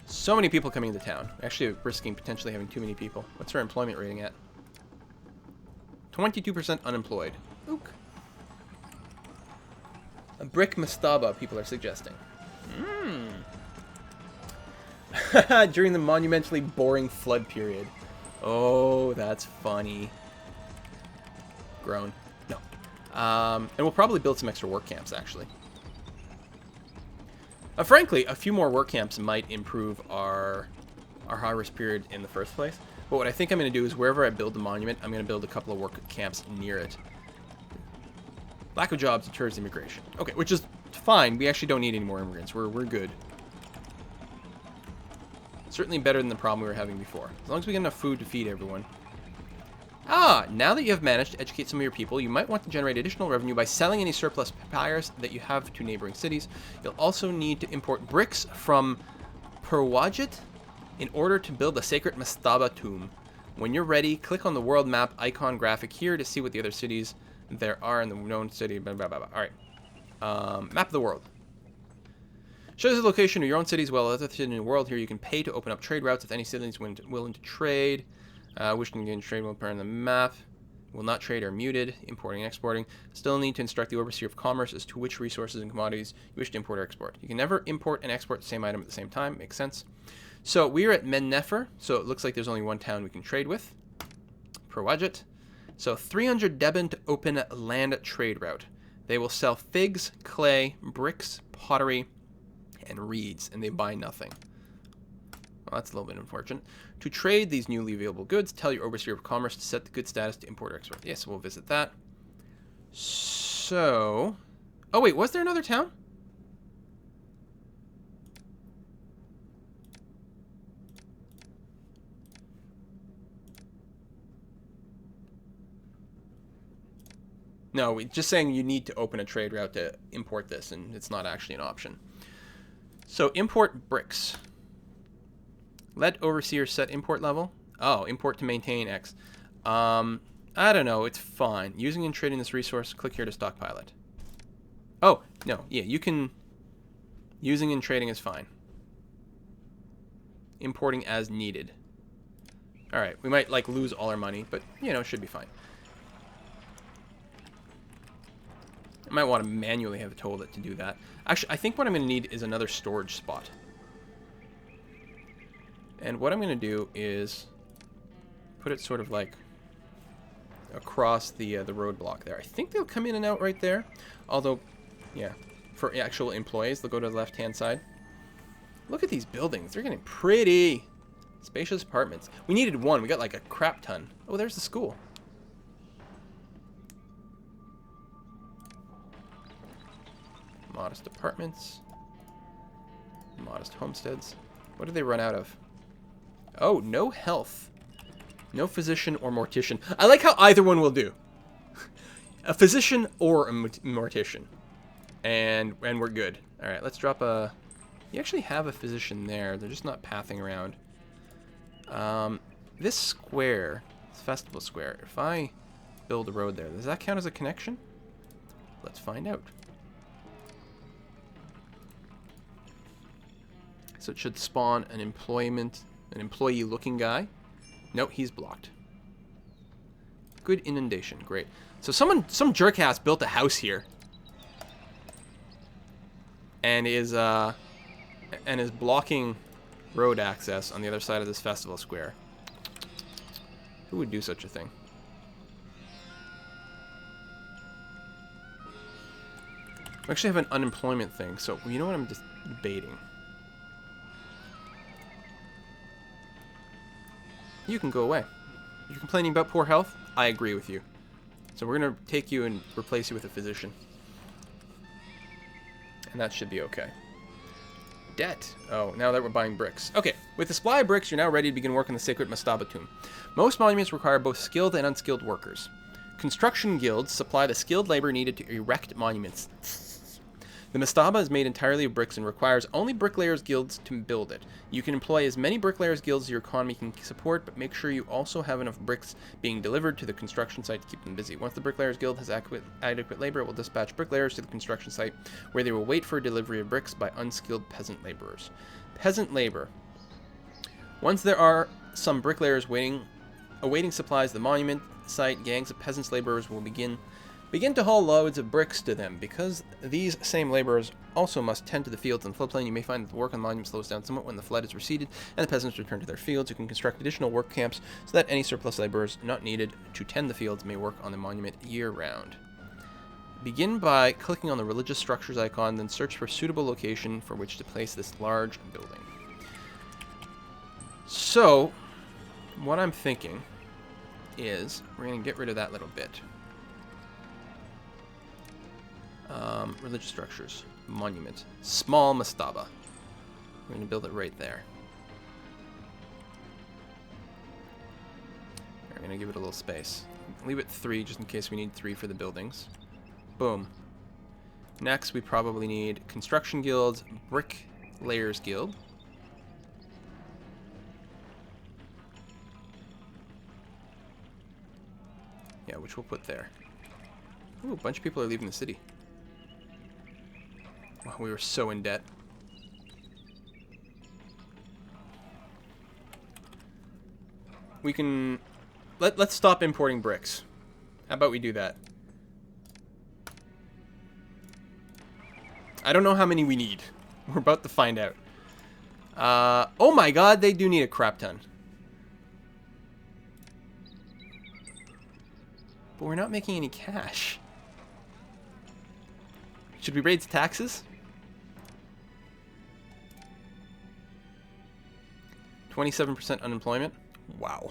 So many people coming into town. Actually risking potentially having too many people. What's our employment rating at? 22% unemployed. Ook. A brick mastaba, people are suggesting. During the monumentally boring flood period. Oh, that's funny. Groan. No. And we'll probably build some extra work camps, actually. Frankly, a few more work camps might improve our high-risk period in the first place. But what I think I'm going to do is wherever I build the monument, I'm going to build a couple of work camps near it. Lack of jobs deters immigration. Okay, which is fine. We actually don't need any more immigrants. We're good. Certainly better than the problem we were having before. As long as we get enough food to feed everyone. Ah, now that you have managed to educate some of your people, you might want to generate additional revenue by selling any surplus papyrus that you have to neighboring cities. You'll also need to import bricks from Perwajit in order to build a sacred mastaba tomb. When you're ready, click on the world map icon graphic here to see what the other cities there are in the known city. Blah, blah, blah, blah. All right. Map of the world. Shows the location of your own cities. Well, other cities in the world here, you can pay to open up trade routes if any city is willing to trade. Wishing to gain trade will appear on the map. Will not trade or muted. Importing and exporting. Still need to instruct the overseer of commerce as to which resources and commodities you wish to import or export. You can never import and export the same item at the same time. Makes sense. So we're at Mennefer, so it looks like there's only one town we can trade with. Perwajit. So 300 Deben to open land trade route. They will sell figs, clay, bricks, pottery, and reeds, and they buy nothing. Well, that's a little bit unfortunate. To trade these newly available goods, tell your overseer of commerce to set the good status to import or export. Yes, we'll visit that. So... Oh, wait, was there another town? No, just saying you need to open a trade route to import this, and it's not actually an option. So, import bricks. Let overseer set import level. Oh, import to maintain X. I don't know. It's fine. Using and trading this resource, click here to stockpile it. Oh, no. Yeah, you can... Using and trading is fine. Importing as needed. Alright, we might, like, lose all our money, but, you know, it should be fine. I might want to manually have told it to do that. Actually, I think what I'm going to need is another storage spot. And what I'm going to do is put it sort of like across the roadblock there. I think they'll come in and out right there. Although, yeah, for actual employees, they'll go to the left-hand side. Look at these buildings. They're getting pretty. Spacious apartments. We needed one. We got like a crap ton. Oh, there's the school. Modest apartments. Modest homesteads. What did they run out of? Oh, no health. No physician or mortician. I like how either one will do. A physician or a mortician. And we're good. Alright, let's drop a... You actually have a physician there. They're just not pathing around. This square, this festival square, if I build a road there, does that count as a connection? Let's find out. So it should spawn an employee looking guy. Nope, he's blocked. Good inundation, great. So some jerk-ass built a house here. And is blocking road access on the other side of this festival square. Who would do such a thing? We actually have an unemployment thing, so you know what I'm just debating? You can go away. You're complaining about poor health? I agree with you. So we're going to take you and replace you with a physician. And that should be okay. Debt. Oh, now that we're buying bricks. Okay, with the supply of bricks, you're now ready to begin work on the sacred mastaba tomb. Most monuments require both skilled and unskilled workers. Construction guilds supply the skilled labor needed to erect monuments. The mastaba is made entirely of bricks and requires only bricklayers guilds to build it. You can employ as many bricklayers guilds as your economy can support, but make sure you also have enough bricks being delivered to the construction site to keep them busy. Once the bricklayers guild has adequate labor, it will dispatch bricklayers to the construction site, where they will wait for delivery of bricks by unskilled peasant laborers. Peasant labor. Once there are some bricklayers awaiting supplies at the monument site, gangs of peasants laborers will begin to haul loads of bricks to them. Because these same laborers also must tend to the fields in the floodplain, you may find that the work on the monument slows down somewhat when the flood is receded and the peasants return to their fields. You can construct additional work camps so that any surplus laborers not needed to tend the fields may work on the monument year-round. Begin by clicking on the religious structures icon, then search for a suitable location for which to place this large building. So, what I'm thinking is we're going to get rid of that little bit. Religious structures, monument, small mastaba. We're going to build it right there. We're going to give it a little space. Leave it 3 just in case we need 3 for the buildings. Boom. Next, we probably need construction guilds, bricklayers guild. Yeah, which we'll put there. Ooh, a bunch of people are leaving the city. Wow, we were so in debt. We can... Let's stop importing bricks. How about we do that? I don't know how many we need. We're about to find out. Oh my god, they do need a crap ton. But we're not making any cash. Should we raise taxes? 27% unemployment? Wow.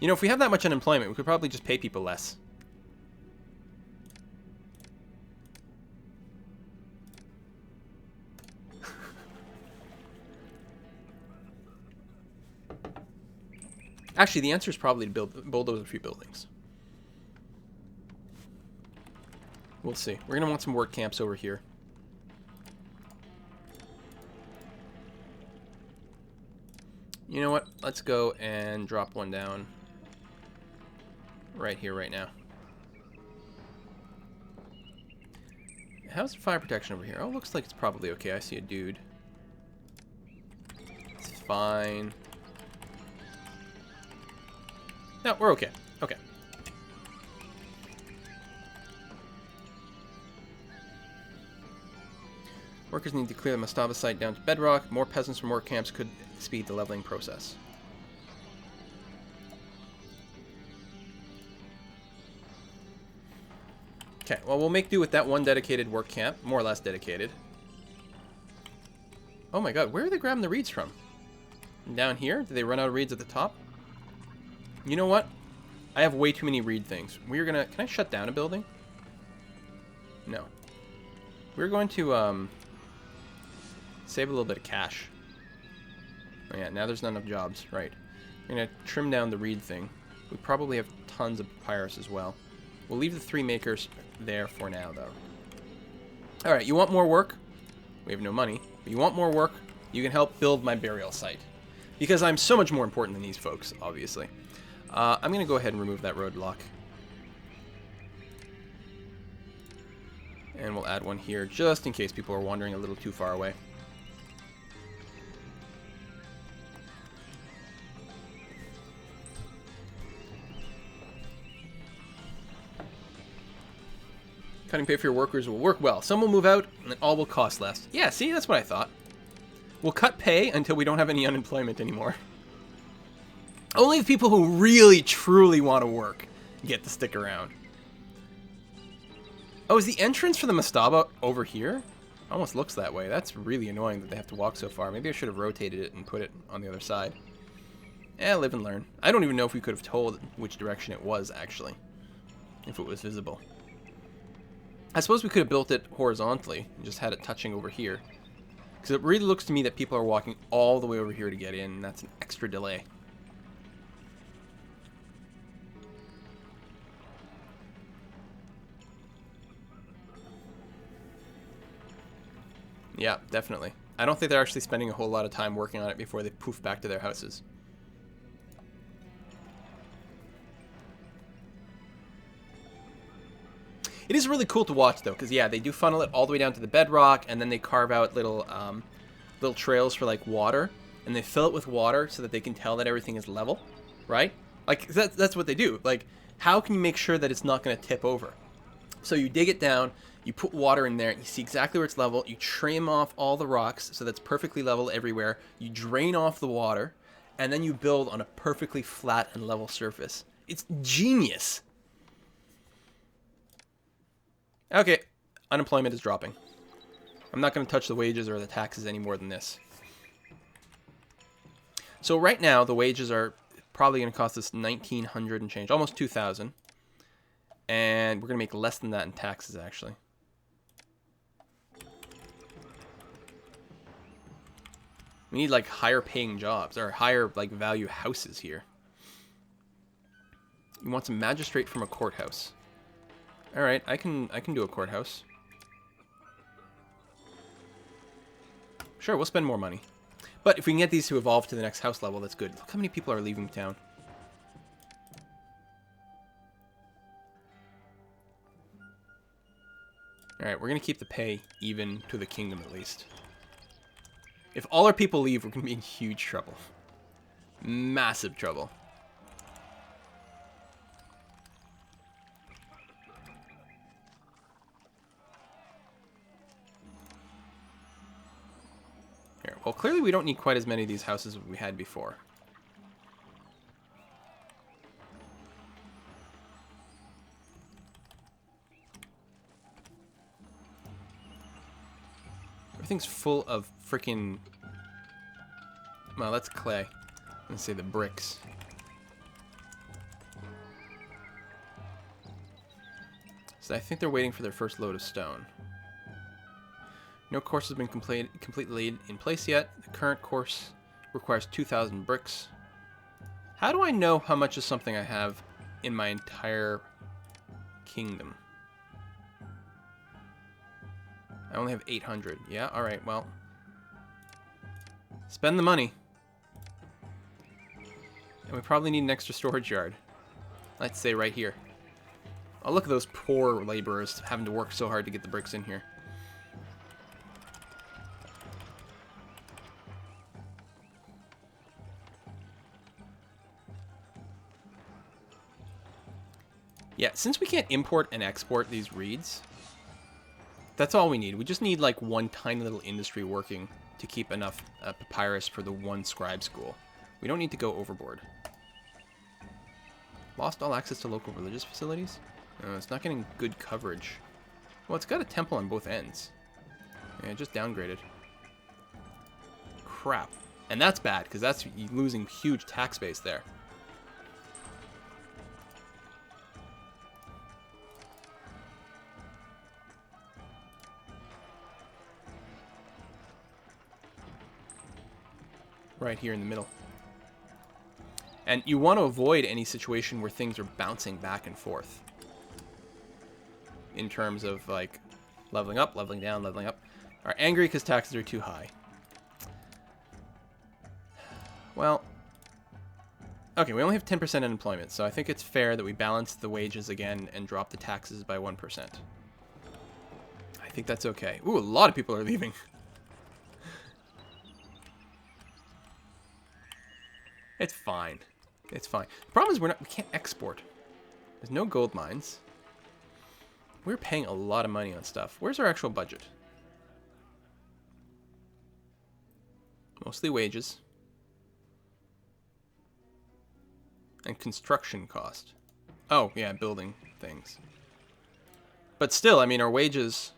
You know, if we have that much unemployment, we could probably just pay people less. Actually, the answer is probably to bulldoze a few buildings. We'll see. We're going to want some work camps over here. You know what? Let's go and drop one down right here, right now. How's the fire protection over here? Oh, looks like it's probably okay. I see a dude. It's fine. No, we're okay. Okay. Workers need to clear the mastaba site down to bedrock. More peasants from work camps could speed the leveling process. Okay, well, we'll make do with that one dedicated work camp. More or less dedicated. Oh my god, where are they grabbing the reeds from? Down here? Did they run out of reeds at the top? You know what? I have way too many reed things. We're gonna... Can I shut down a building? No. We're going to, save a little bit of cash. Oh yeah, now there's not enough jobs. Right. We're gonna trim down the reed thing. We probably have tons of papyrus as well. We'll leave the 3 makers there for now, though. Alright, you want more work? We have no money. But you want more work? You can help build my burial site. Because I'm so much more important than these folks, obviously. I'm going to go ahead and remove that roadblock. And we'll add one here, just in case people are wandering a little too far away. Cutting pay for your workers will work well. Some will move out, and all will cost less. Yeah, see, that's what I thought. We'll cut pay until we don't have any unemployment anymore. Only the people who really, truly want to work get to stick around. Oh, is the entrance for the mastaba over here? Almost looks that way. That's really annoying that they have to walk so far. Maybe I should have rotated it and put it on the other side. Eh, live and learn. I don't even know if we could have told which direction it was, actually. If it was visible. I suppose we could have built it horizontally and just had it touching over here. Because it really looks to me that people are walking all the way over here to get in, and that's an extra delay. Yeah, definitely. I don't think they're actually spending a whole lot of time working on it before they poof back to their houses. It is really cool to watch, though, because, yeah, they do funnel it all the way down to the bedrock, and then they carve out little little trails for, like, water, and they fill it with water so that they can tell that everything is level, right? Like, that's what they do. Like, how can you make sure that it's not going to tip over? So you dig it down, you put water in there, you see exactly where it's level, you trim off all the rocks so that's perfectly level everywhere, you drain off the water, and then you build on a perfectly flat and level surface. It's genius! Okay, unemployment is dropping. I'm not going to touch the wages or the taxes any more than this. So right now, the wages are probably going to cost us 1,900 and change, almost 2,000. And we're going to make less than that in taxes, actually. We need, like, higher paying jobs, or higher, like, value houses here. You want some magistrate from a courthouse. Alright, I can do a courthouse. Sure, we'll spend more money. But if we can get these to evolve to the next house level, that's good. Look how many people are leaving town. Alright, we're going to keep the pay even to the kingdom at least. If all our people leave, we're going to be in huge trouble. Massive trouble. Here, well, clearly we don't need quite as many of these houses as we had before. Everything's full of freaking... Well, that's clay. Let's say the bricks. So I think they're waiting for their first load of stone. No course has been completely in place yet. The current course requires 2,000 bricks. How do I know how much of something I have in my entire kingdom? I only have 800. Yeah, alright, well. Spend the money. And we probably need an extra storage yard. Let's say right here. Oh, look at those poor laborers having to work so hard to get the bricks in here. Yeah, since we can't import and export these reeds, that's all we need. We just need like one tiny little industry working to keep enough papyrus for the one scribe school. We don't need to go overboard. Lost all access to local religious facilities? It's not getting good coverage. Well, it's got a temple on both ends. Yeah, it just downgraded. Crap. And that's bad, because that's losing huge tax base there. Right here in the middle. And you want to avoid any situation where things are bouncing back and forth. In terms of, like, leveling up, leveling down, leveling up. Are angry because taxes are too high. Well, okay, we only have 10% unemployment, so I think it's fair that we balance the wages again and drop the taxes by 1%. I think that's okay. Ooh, a lot of people are leaving. It's fine. It's fine. The problem is we can't export. There's no gold mines. We're paying a lot of money on stuff. Where's our actual budget? Mostly wages. And construction cost. Oh, yeah, building things. But still, I mean, our wages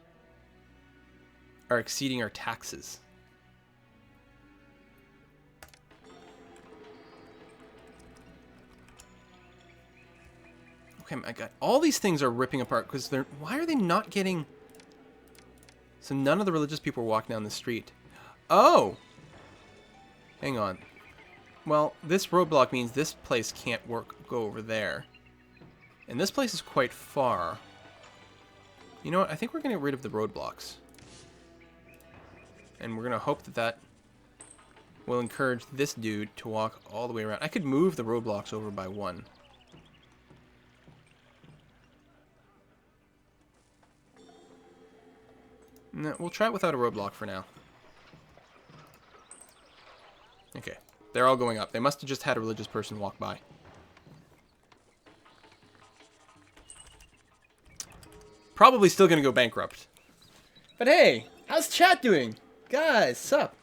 are exceeding our taxes. Okay, my God. All these things are ripping apart because they're... Why are they not getting... So none of the religious people are walking down the street. Oh! Hang on. Well, this roadblock means this place can't go over there. And this place is quite far. You know what? I think we're going to get rid of the roadblocks. And we're going to hope that that will encourage this dude to walk all the way around. I could move the roadblocks over by one. No, we'll try it without a roadblock for now. Okay. They're all going up. They must have just had a religious person walk by. Probably still going to go bankrupt. But hey, how's chat doing? Guys, sup?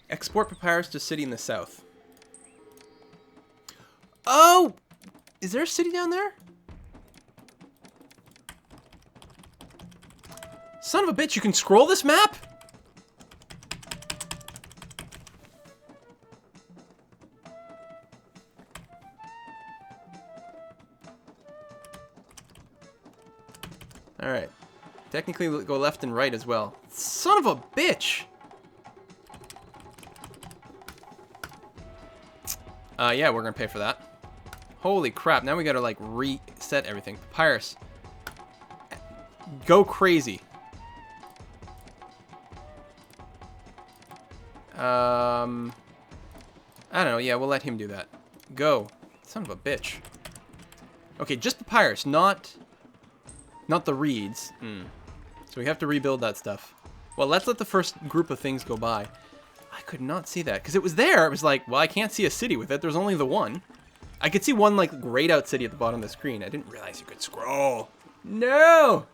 Export papyrus to city in the south. Oh! Is there a city down there? Son of a bitch, you can scroll this map? Alright. Technically, we'll go left and right as well. Son of a bitch! Yeah, we're gonna pay for that. Holy crap, now we gotta, like, reset everything. Papyrus. Go crazy. I don't know, yeah, we'll let him do that. Go. Son of a bitch. Okay, just papyrus, not the reeds. So we have to rebuild that stuff. Well, let's let the first group of things go by. I could not see that, because it was there. It was like, well, I can't see a city with it. There's only the one. I could see one, like, grayed out city at the bottom of the screen. I didn't realize you could scroll. No!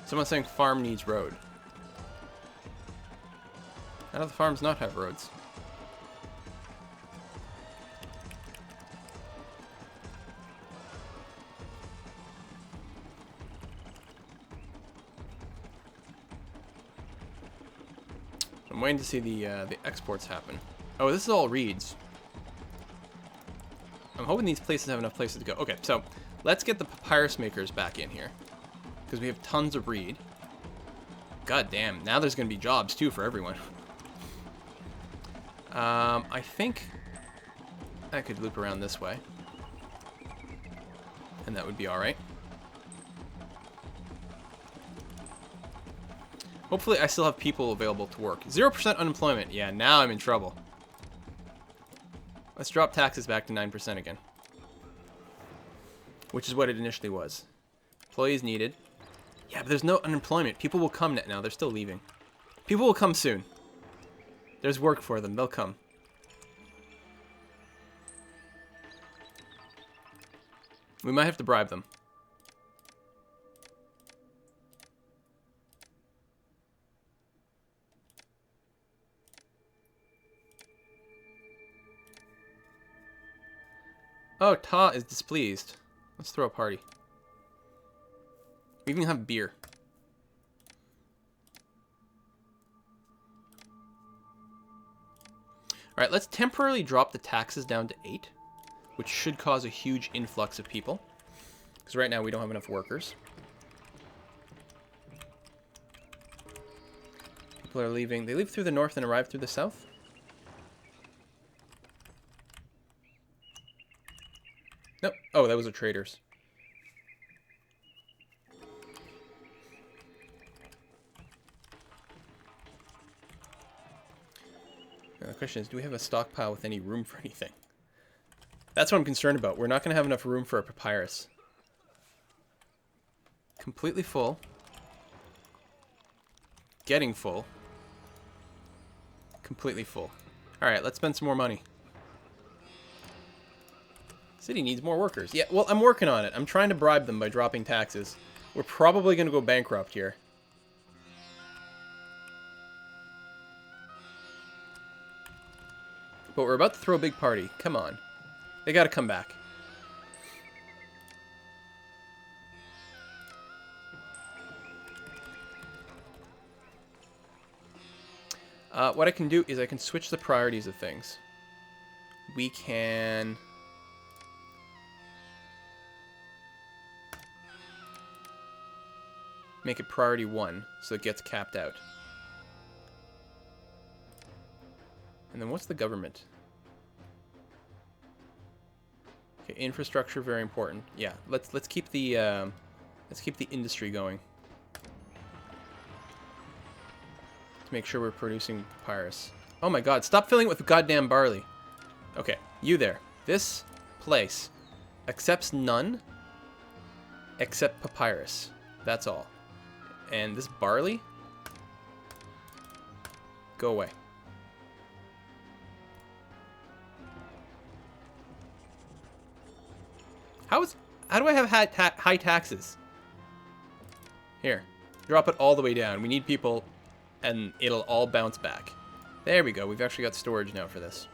Someone's saying farm needs road. How do the farms not have roads? I'm waiting to see the exports happen. Oh, this is all reeds. I'm hoping these places have enough places to go. Okay, so let's get the papyrus makers back in here. Because we have tons of reed. God damn, now there's going to be jobs too for everyone. I think I could loop around this way. And that would be alright. Hopefully I still have people available to work. 0% unemployment. Yeah, now I'm in trouble. Let's drop taxes back to 9% again. Which is what it initially was. Employees needed. Yeah, but there's no unemployment. People will come now. They're still leaving. People will come soon. There's work for them. They'll come. We might have to bribe them. Oh, Ta is displeased. Let's throw a party. We even have beer. Alright, let's temporarily drop the taxes down to 8, which should cause a huge influx of people. Because right now we don't have enough workers. People are leaving. They leave through the north and arrive through the south? Nope. Oh, that was a traders. Now the question is, do we have a stockpile with any room for anything? That's what I'm concerned about. We're not going to have enough room for a papyrus. Completely full. Getting full. Completely full. Alright, let's spend some more money. City needs more workers. Yeah, well, I'm working on it. I'm trying to bribe them by dropping taxes. We're probably going to go bankrupt here. But we're about to throw a big party. Come on. They got to come back. What I can do is I can switch the priorities of things. We can... make it priority 1, so it gets capped out. And then what's the government? Okay, infrastructure, very important. Yeah, let's keep the industry going. To make sure we're producing papyrus. Oh my god, stop filling it with goddamn barley. Okay, you there. This place accepts none except papyrus. That's all. And this barley, go away. How do I have high taxes? Here, drop it all the way down. We need people, and it'll all bounce back. There we go. We've actually got storage now for this.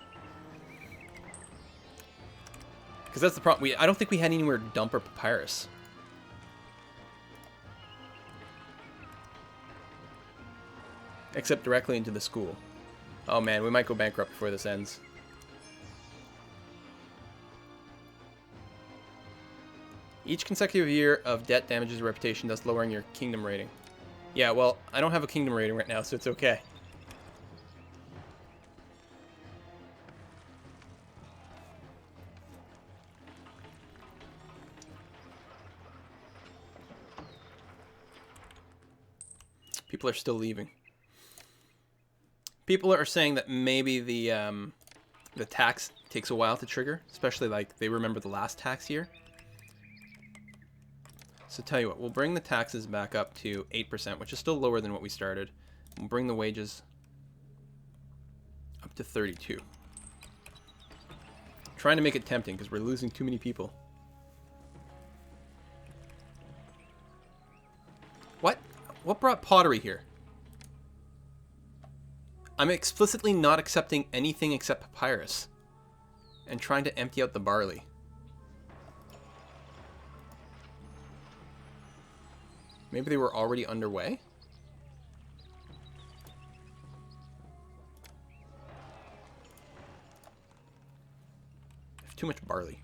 Because that's the problem. I don't think we had anywhere to dump our papyrus. Except directly into the school. Oh man, we might go bankrupt before this ends. Each consecutive year of debt damages your reputation, thus lowering your kingdom rating. Yeah, well, I don't have a kingdom rating right now, so it's okay. People are still leaving. People are saying that maybe the tax takes a while to trigger, especially like they remember the last tax year. So tell you what, we'll bring the taxes back up to 8%, which is still lower than what we started. We'll bring the wages up to 32. Trying to make it tempting because we're losing too many people. What? What brought pottery here? I'm explicitly not accepting anything except papyrus. And trying to empty out the barley. Maybe they were already underway? I have too much barley.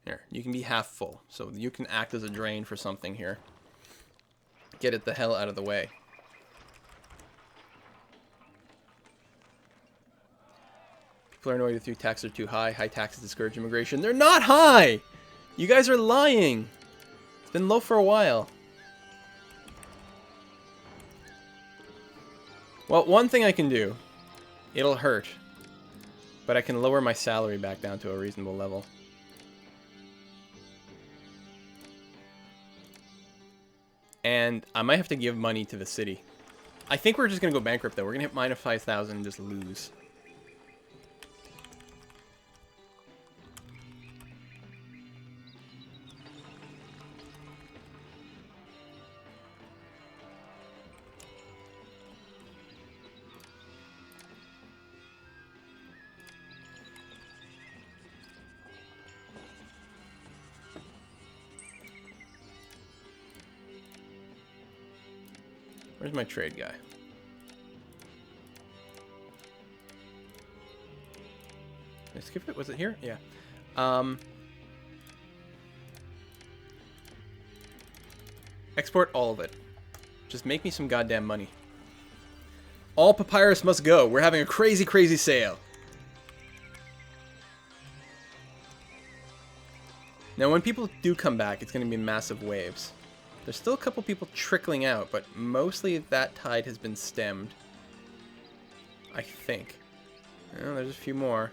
Here, you can be half full, so you can act as a drain for something here. Get it the hell out of the way. People are annoyed with 3 taxes are too high. High taxes discourage immigration. They're not high! You guys are lying! It's been low for a while. Well, one thing I can do, it'll hurt, but I can lower my salary back down to a reasonable level. And I might have to give money to the city. I think we're just going to go bankrupt, though. We're going to hit minus 5,000 and just lose. Where's my trade guy? Did I skip it? Was it here? Yeah. Export all of it. Just make me some goddamn money. All papyrus must go. We're having a crazy, crazy sale. Now, when people do come back, it's going to be massive waves. There's still a couple people trickling out, but mostly that tide has been stemmed. I think. Oh, there's a few more.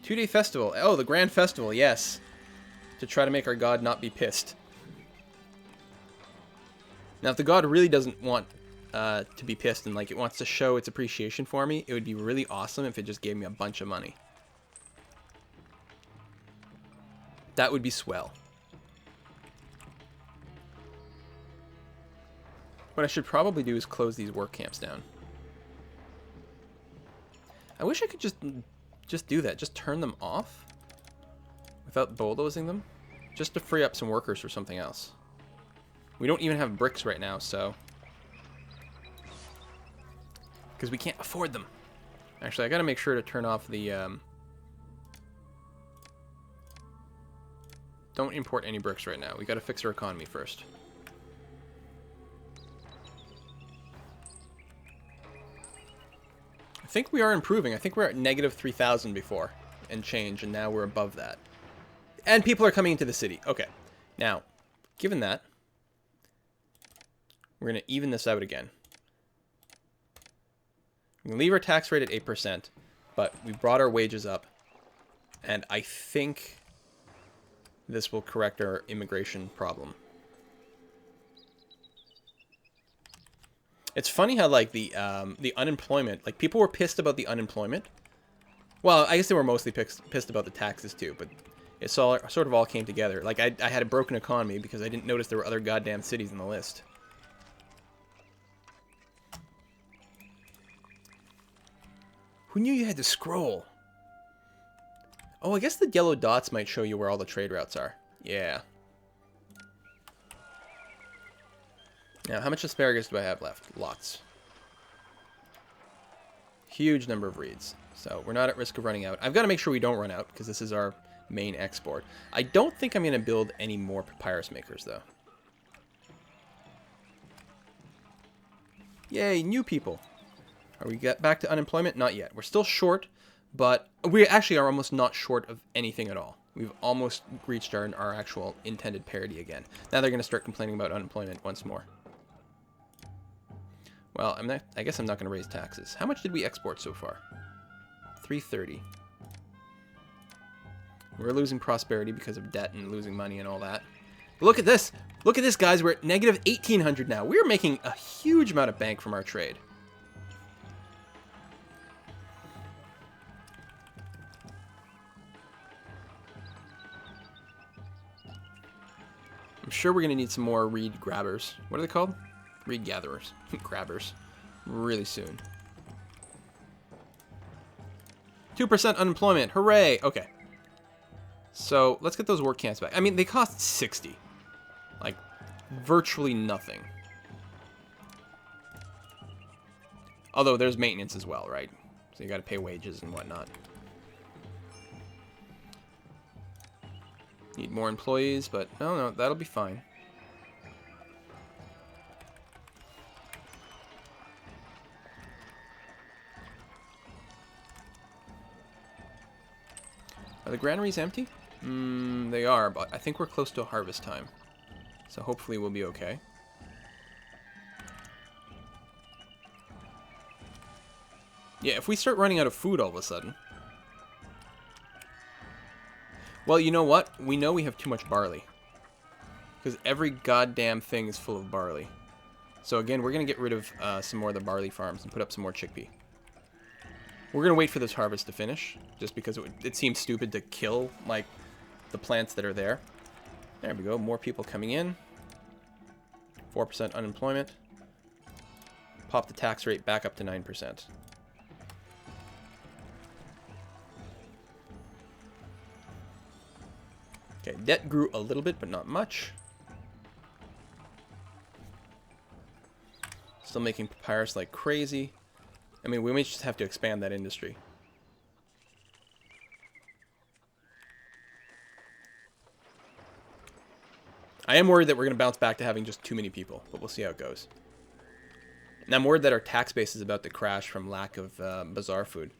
Two-day festival. Oh, the grand festival, yes. To try to make our god not be pissed. Now, if the god really doesn't want to be pissed and like it wants to show its appreciation for me, it would be really awesome if it just gave me a bunch of money. That would be swell. What I should probably do is close these work camps down. I wish I could just do that. Just turn them off without bulldozing them. Just to free up some workers for something else. We don't even have bricks right now, so... because we can't afford them. Actually, I gotta make sure to turn off the... Don't import any bricks right now. We gotta fix our economy first. I think we are improving. I think we're at negative 3,000 before and change, and now we're above that. And people are coming into the city. Okay. Now, given that, we're gonna even this out again. We can leave our tax rate at 8%, but we brought our wages up, and I think this will correct our immigration problem. It's funny how, like, the unemployment... like, people were pissed about the unemployment. Well, I guess they were mostly pissed about the taxes, too, but it sort of all came together. Like, I had a broken economy because I didn't notice there were other goddamn cities in the list. Who knew you had to scroll? Oh, I guess the yellow dots might show you where all the trade routes are. Yeah. Now, how much asparagus do I have left? Lots. Huge number of reeds. So, we're not at risk of running out. I've got to make sure we don't run out, because this is our main export. I don't think I'm going to build any more papyrus makers, though. Yay, new people. Are we back to unemployment? Not yet. We're still short, but we actually are almost not short of anything at all. We've almost reached our actual intended parity again. Now they're going to start complaining about unemployment once more. Well, I guess I'm not going to raise taxes. How much did we export so far? 330. We're losing prosperity because of debt and losing money and all that. But look at this. Look at this, guys. We're at negative 1,800 now. We're making a huge amount of bank from our trade. I'm sure we're going to need some more reed grabbers. What are they called? Reed gatherers. Grabbers. Really soon. 2% unemployment. Hooray! Okay. So, let's get those work camps back. I mean, they cost 60. Like, virtually nothing. Although, there's maintenance as well, right? So you gotta pay wages and whatnot. Need more employees, but no, that'll be fine. Are the granaries empty? They are, but I think we're close to harvest time. So hopefully we'll be okay. Yeah, if we start running out of food all of a sudden... Well, you know what? We know we have too much barley. Because every goddamn thing is full of barley. So again, we're going to get rid of some more of the barley farms and put up some more chickpea. We're going to wait for this harvest to finish, just because it seems stupid to kill, like, the plants that are there. There we go, more people coming in. 4% unemployment. Pop the tax rate back up to 9%. Okay, debt grew a little bit, but not much. Still making papyrus like crazy. I mean, we may just have to expand that industry. I am worried that we're going to bounce back to having just too many people, but we'll see how it goes. And I'm worried that our tax base is about to crash from lack of bazaar food.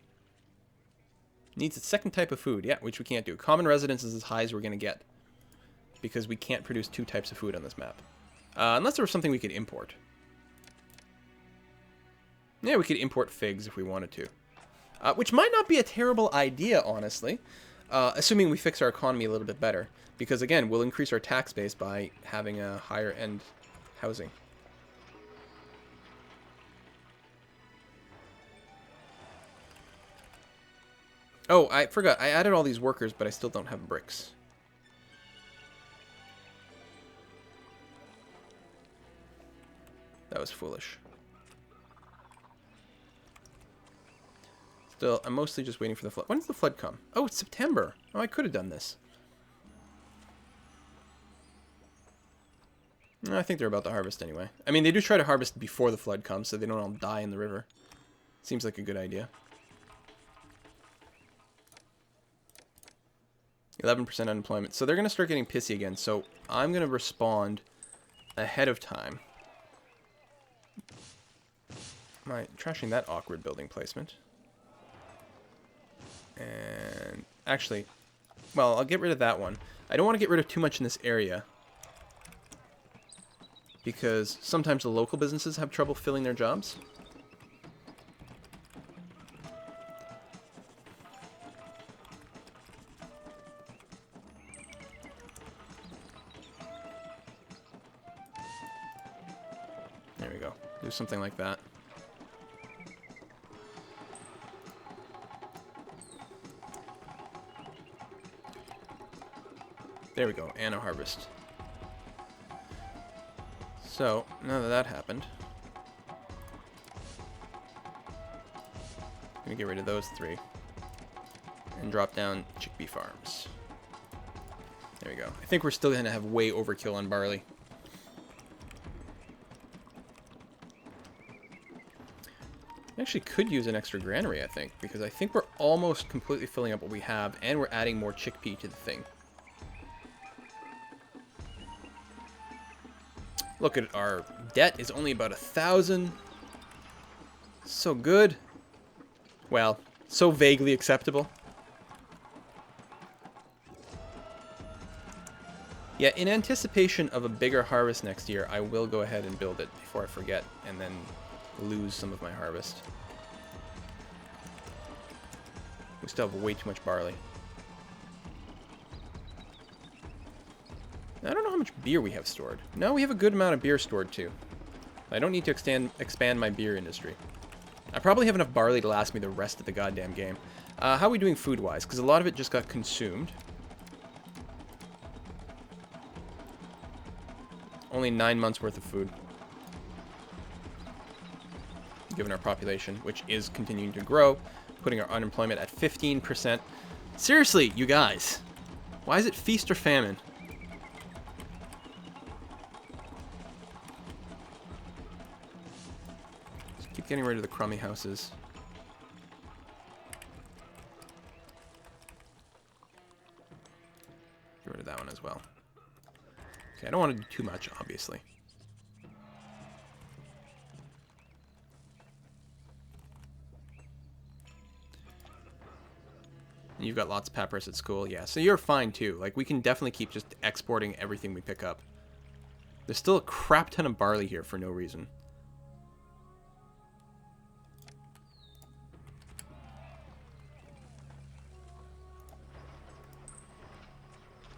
Needs a second type of food, yeah, which we can't do. Common residence is as high as we're going to get, because we can't produce 2 types of food on this map. Unless there was something we could import. Yeah, we could import figs if we wanted to. Which might not be a terrible idea, honestly. Assuming we fix our economy a little bit better. Because, again, we'll increase our tax base by having a higher-end housing. Oh, I forgot. I added all these workers, but I still don't have bricks. That was foolish. Still, I'm mostly just waiting for the flood. When does the flood come? Oh, it's September. Oh, I could have done this. No, I think they're about to harvest anyway. I mean, they do try to harvest before the flood comes, so they don't all die in the river. Seems like a good idea. 11% unemployment. So they're going to start getting pissy again. So I'm going to respond ahead of time. Am I trashing that awkward building placement? And actually, well, I'll get rid of that one. I don't want to get rid of too much in this area, because sometimes the local businesses have trouble filling their jobs. There we go. Do something like that. There we go, and a harvest. So, now that that happened, I'm gonna get rid of those 3 and drop down chickpea farms. There we go. I think we're still gonna have way overkill on barley. I actually could use an extra granary, I think, because I think we're almost completely filling up what we have, and we're adding more chickpea to the thing. Look at our debt is only about 1,000. So good. Well, so vaguely acceptable. Yeah, in anticipation of a bigger harvest next year, I will go ahead and build it before I forget and then lose some of my harvest. We still have way too much barley. I don't know how much beer we have stored. No, we have a good amount of beer stored too. I don't need to expand my beer industry. I probably have enough barley to last me the rest of the goddamn game. How are we doing food-wise? Because a lot of it just got consumed. Only 9 months worth of food. Given our population, which is continuing to grow, putting our unemployment at 15%. Seriously, you guys. Why is it feast or famine? Keep getting rid of the crummy houses. Get rid of that one as well. Okay, I don't want to do too much, obviously. You've got lots of papyrus at school, yeah. So you're fine too. Like, we can definitely keep just exporting everything we pick up. There's still a crap ton of barley here for no reason.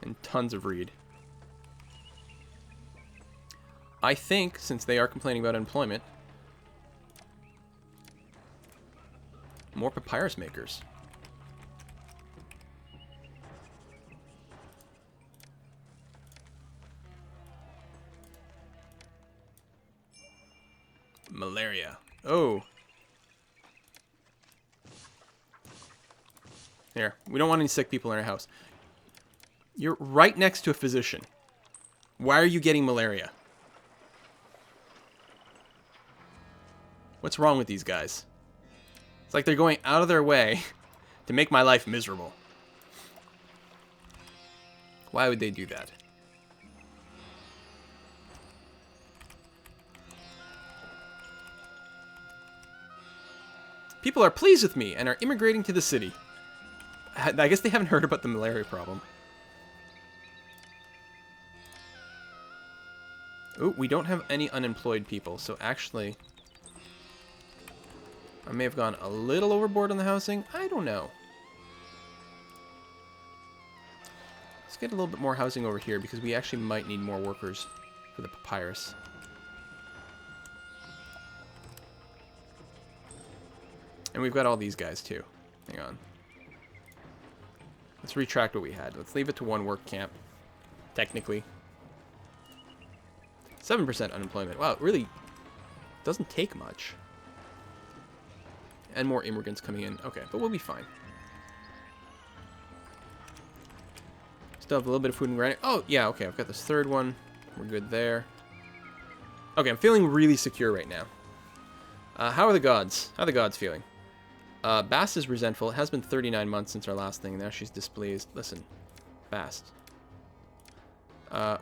And tons of reed. I think, since they are complaining about unemployment, more papyrus makers. Malaria. Oh. Here. We don't want any sick people in our house. You're right next to a physician. Why are you getting malaria? What's wrong with these guys? It's like they're going out of their way to make my life miserable. Why would they do that? People are pleased with me and are immigrating to the city. I guess they haven't heard about the malaria problem. Oh, we don't have any unemployed people, so actually I may have gone a little overboard on the housing. I don't know. Let's get a little bit more housing over here because we actually might need more workers for the papyrus. And we've got all these guys too. Hang on. Let's retract what we had. Let's leave it to one work camp. Technically. 7% unemployment. Wow, it really doesn't take much. And more immigrants coming in. Okay, but we'll be fine. Still have a little bit of food and grinding. Oh, yeah, okay. I've got this third one. We're good there. Okay, I'm feeling really secure right now. How are the gods? How are the gods feeling? Bast is resentful. It has been 39 months since our last thing. Now she's displeased. Listen, Bast.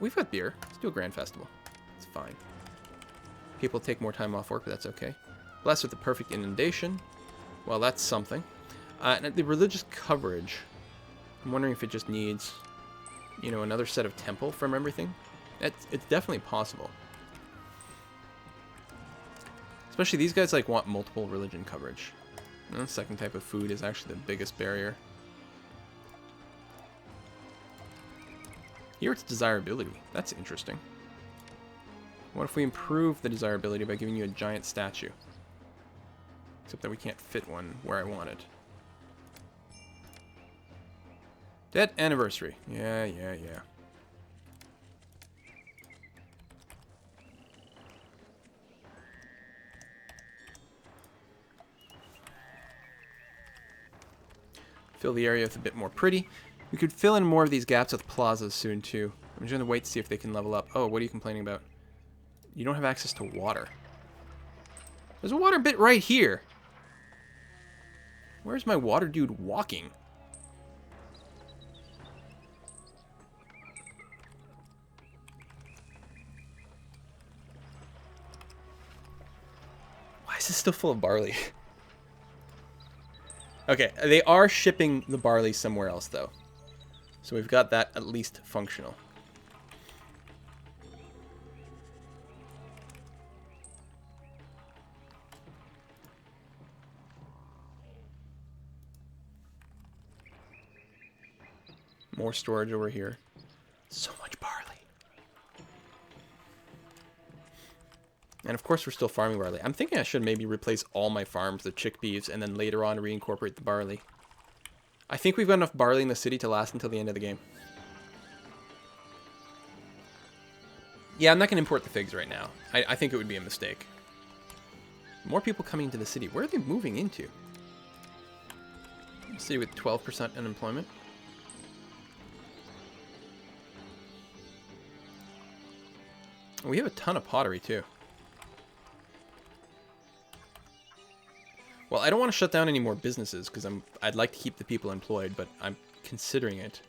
We've got beer. Let's do a grand festival. It's fine. People take more time off work, but that's okay. Blessed with the perfect inundation. Well, that's something. And the religious coverage. I'm wondering if it just needs, you know, another set of temple from everything. It's definitely possible. Especially these guys like want multiple religion coverage. And the second type of food is actually the biggest barrier. Here it's desirability. That's interesting. What if we improve the desirability by giving you a giant statue? Except that we can't fit one where I want it. Dead anniversary. Yeah. Fill the area with a bit more pretty. We could fill in more of these gaps with plazas soon too. I'm just going to wait to see if they can level up. Oh, what are you complaining about? You don't have access to water. There's a water bit right here. Where's my water dude walking? Why is this still full of barley? Okay, they are shipping the barley somewhere else, though. So we've got that at least functional. More storage over here. So much barley. And of course we're still farming barley. I'm thinking I should maybe replace all my farms with chickpeas and then later on reincorporate the barley. I think we've got enough barley in the city to last until the end of the game. Yeah, I'm not going to import the figs right now. I think it would be a mistake. More people coming into the city. Where are they moving into? A city with 12% unemployment. We have a ton of pottery too. Well, I don't want to shut down any more businesses because I'd like to keep the people employed, but I'm considering it.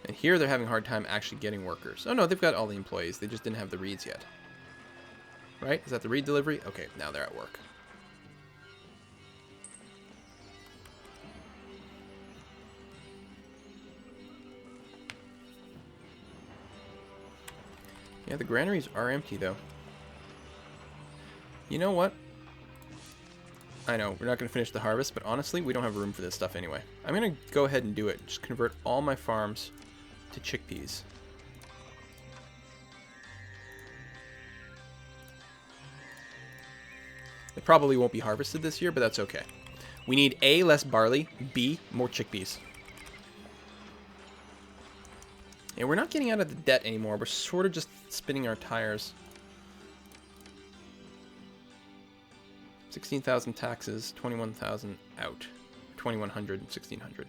And here they're having a hard time actually getting workers. Oh no, they've got all the employees. They just didn't have the reeds yet. Right? Is that the reed delivery? Okay, now they're at work. Yeah, the granaries are empty, though. You know what? I know, we're not going to finish the harvest, but honestly, we don't have room for this stuff anyway. I'm going to go ahead and do it. Just convert all my farms to chickpeas. They probably won't be harvested this year, but that's okay. We need A, less barley, B, more chickpeas. And we're not getting out of the debt anymore. We're sort of just spinning our tires. 16,000 taxes, 21,000 out. 2,100, 1,600.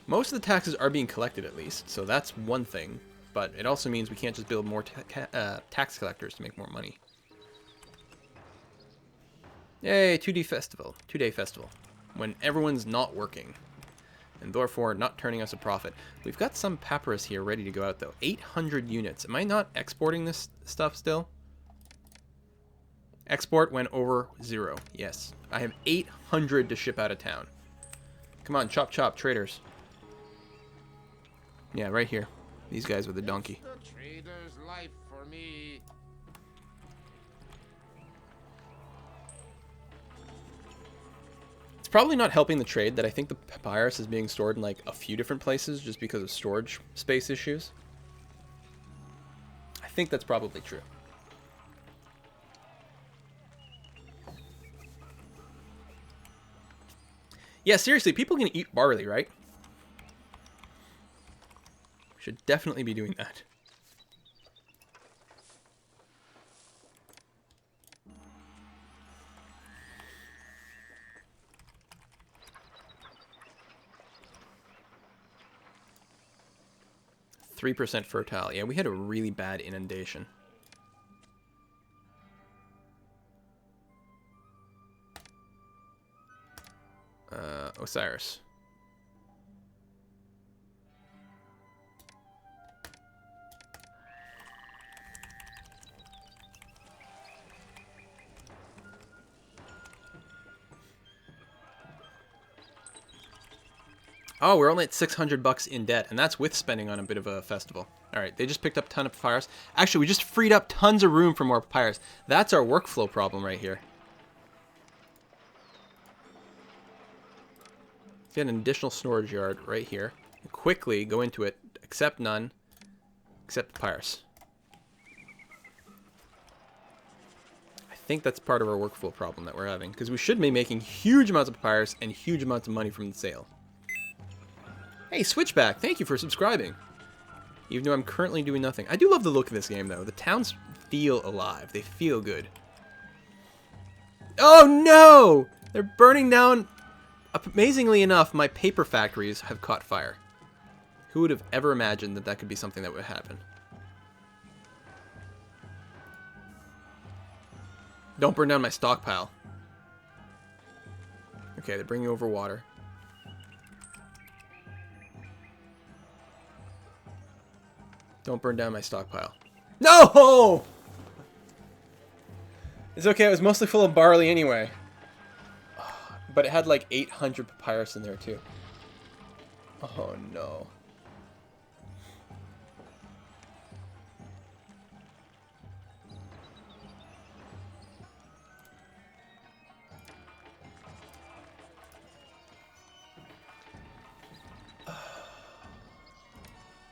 Most of the taxes are being collected at least, so that's one thing. But it also means we can't just build more tax collectors to make more money. Yay, 2D festival. 2-day festival. When everyone's not working. And therefore not turning us a profit. We've got some papyrus here ready to go out though. 800 units. Am I not exporting this stuff still? Export went over 0. Yes. I have 800 to ship out of town. Come on, chop chop, traders. Yeah, right here. These guys with the donkey. The trader's life for me. It's probably not helping the trade that I think the papyrus is being stored in like a few different places just because of storage space issues. I think that's probably true. Yeah, seriously, people can eat barley, right? Should definitely be doing that. %3 fertile. Yeah, we had a really bad inundation. Osiris. Oh, we're only at 600 bucks in debt, and that's with spending on a bit of a festival. All right, they just picked up a ton of papyrus. Actually, we just freed up tons of room for more papyrus. That's our workflow problem right here. Get an additional storage yard right here. Quickly go into it, accept none, accept papyrus. I think that's part of our workflow problem that we're having, because we should be making huge amounts of papyrus and huge amounts of money from the sale. Hey, Switchback, thank you for subscribing. Even though I'm currently doing nothing. I do love the look of this game, though. The towns feel alive. They feel good. Oh, no! They're burning down... Amazingly enough, my paper factories have caught fire. Who would have ever imagined that that could be something that would happen? Don't burn down my stockpile. Okay, they're bringing over water. Don't burn down my stockpile. No! It's okay, it was mostly full of barley anyway. But it had like 800 papyrus in there too. Oh no.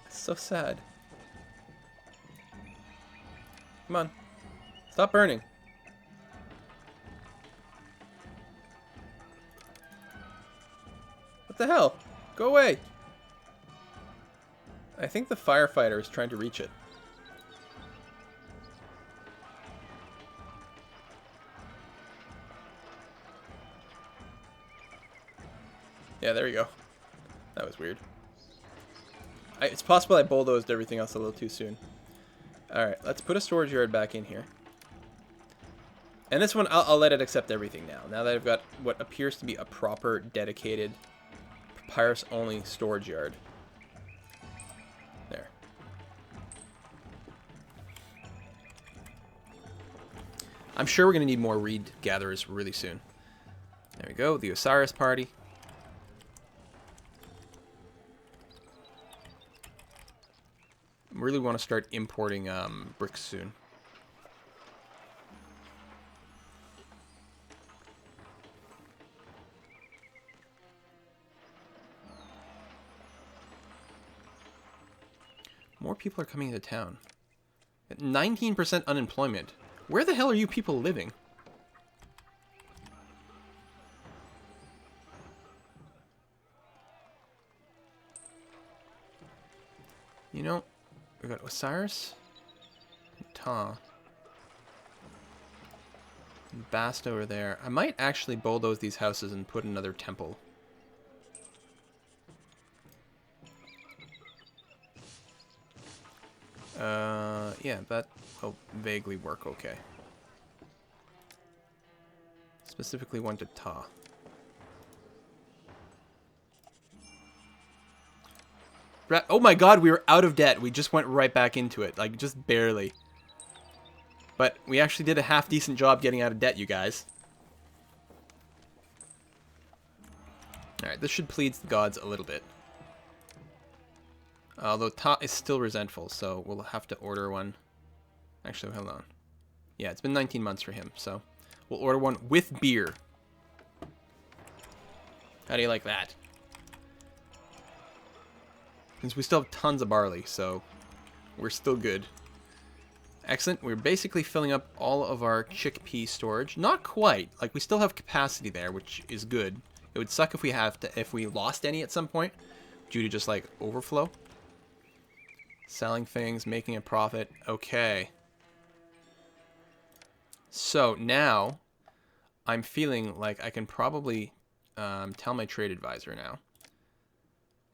It's so sad. Come on. Stop burning. What the hell? Go away. I think the firefighter is trying to reach it. Yeah, there you go. That was weird. It's possible I bulldozed everything else a little too soon. Alright, let's put a storage yard back in here. And this one, I'll let it accept everything now. Now that I've got what appears to be a proper, dedicated, papyrus-only storage yard. There. I'm sure we're going to need more reed gatherers really soon. There we go, the Osiris party. I'm really want to start importing bricks soon. More people are coming into town. At 19% unemployment. Where the hell are you people living? You know, we got Osiris, and Ta, and Bast over there. I might actually bulldoze these houses and put another temple. Yeah, that will vaguely work okay. Specifically one to Ta. Oh my god, we were out of debt. We just went right back into it. Like, just barely. But we actually did a half-decent job getting out of debt, you guys. Alright, this should please the gods a little bit. Although Ta is still resentful, so we'll have to order one. Actually, hold on. Yeah, it's been 19 months for him, so we'll order one with beer. How do you like that? Since we still have tons of barley, so we're still good. Excellent. We're basically filling up all of our chickpea storage. Not quite. Like, we still have capacity there, which is good. It would suck if we lost any at some point due to just like overflow. Selling things, making a profit. Okay. So now I'm feeling like I can probably tell my trade advisor now.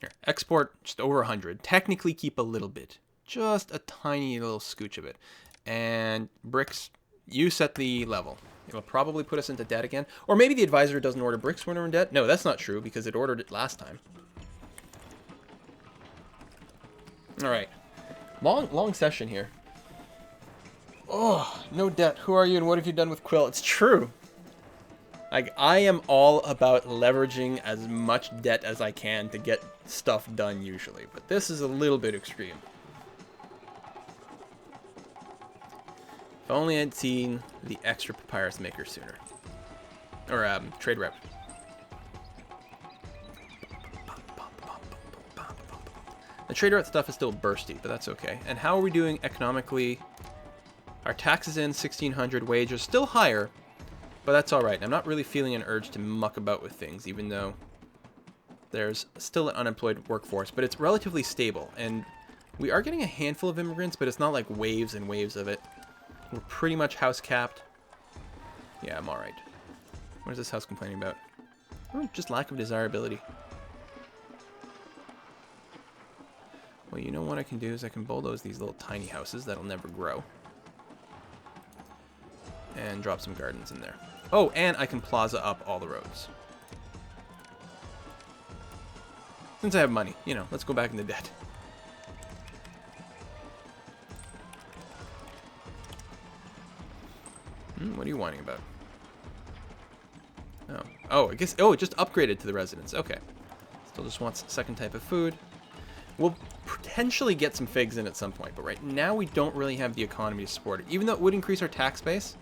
Here, export just over 100. Technically keep a little bit. Just a tiny little scooch of it. And bricks, you set the level. It'll probably put us into debt again. Or maybe the advisor doesn't order bricks when we're in debt. No, that's not true because it ordered it last time. Alright. Long session here. Oh, no debt. Who are you and what have you done with Quill? It's true. Like, I am all about leveraging as much debt as I can to get stuff done usually. But this is a little bit extreme. If only I'd seen the extra papyrus maker sooner. Or, trade rep. The trade rep stuff is still bursty, but that's okay. And how are we doing economically? Our taxes in 1,600, wages still higher, but that's alright. I'm not really feeling an urge to muck about with things, even though there's still an unemployed workforce, but it's relatively stable. And we are getting a handful of immigrants, but it's not like waves and waves of it. We're pretty much house capped. Yeah, I'm alright. What is this house complaining about? Oh, just lack of desirability. Well, you know what I can do is I can bulldoze these little tiny houses that'll never grow. And drop some gardens in there. Oh, and I can plaza up all the roads. Since I have money, you know, let's go back into debt. What are you whining about? Oh, I guess, it just upgraded to the residence. Okay. Still just wants a second type of food. We'll potentially get some figs in at some point, but right now we don't really have the economy to support it. Even though it would increase our tax base.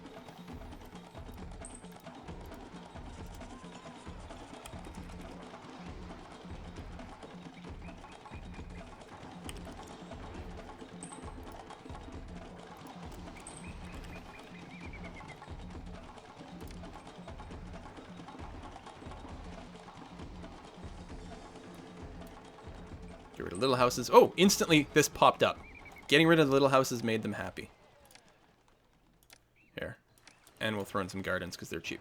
Get rid of little houses. Oh, instantly this popped up. Getting rid of the little houses made them happy. Here. And we'll throw in some gardens because they're cheap.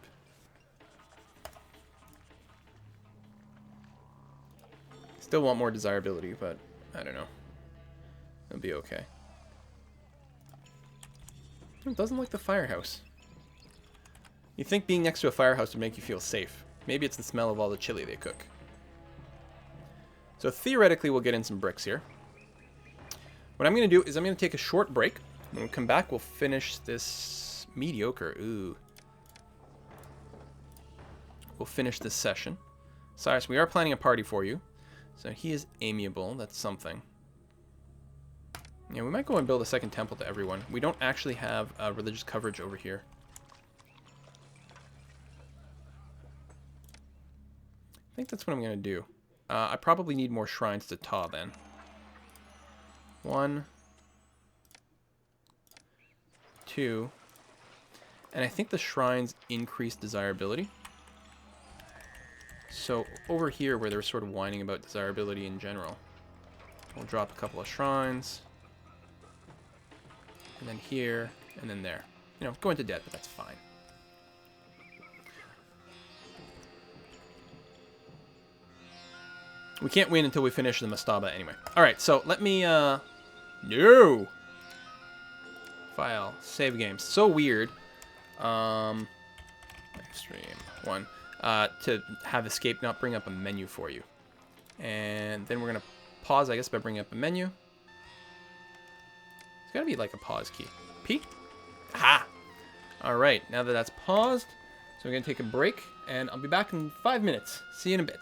Still want more desirability, but I don't know. It'll be okay. It doesn't like the firehouse. You think being next to a firehouse would make you feel safe. Maybe it's the smell of all the chili they cook. So theoretically, we'll get in some bricks here. What I'm going to do is I'm going to take a short break. When we come back, we'll finish this mediocre. Ooh. We'll finish this session. Cyrus, we are planning a party for you. So he is amiable. That's something. Yeah, we might go and build a second temple to everyone. We don't actually have religious coverage over here. I think that's what I'm going to do. I probably need more shrines to Ta then. 1, 2, and I think the shrines increase desirability. So over here where they're sort of whining about desirability in general, we'll drop a couple of shrines. And then here, and then there. You know, go into debt, but that's fine. We can't win until we finish the Mastaba anyway. Alright, so let me, No! File. Save games. So weird. Livestream 1. To have escape not bring up a menu for you. And then we're going to pause, I guess, by bringing up a menu. It's got to be like a pause key. P? Aha! Alright, now that that's paused, so we're going to take a break, and I'll be back in 5 minutes. See you in a bit.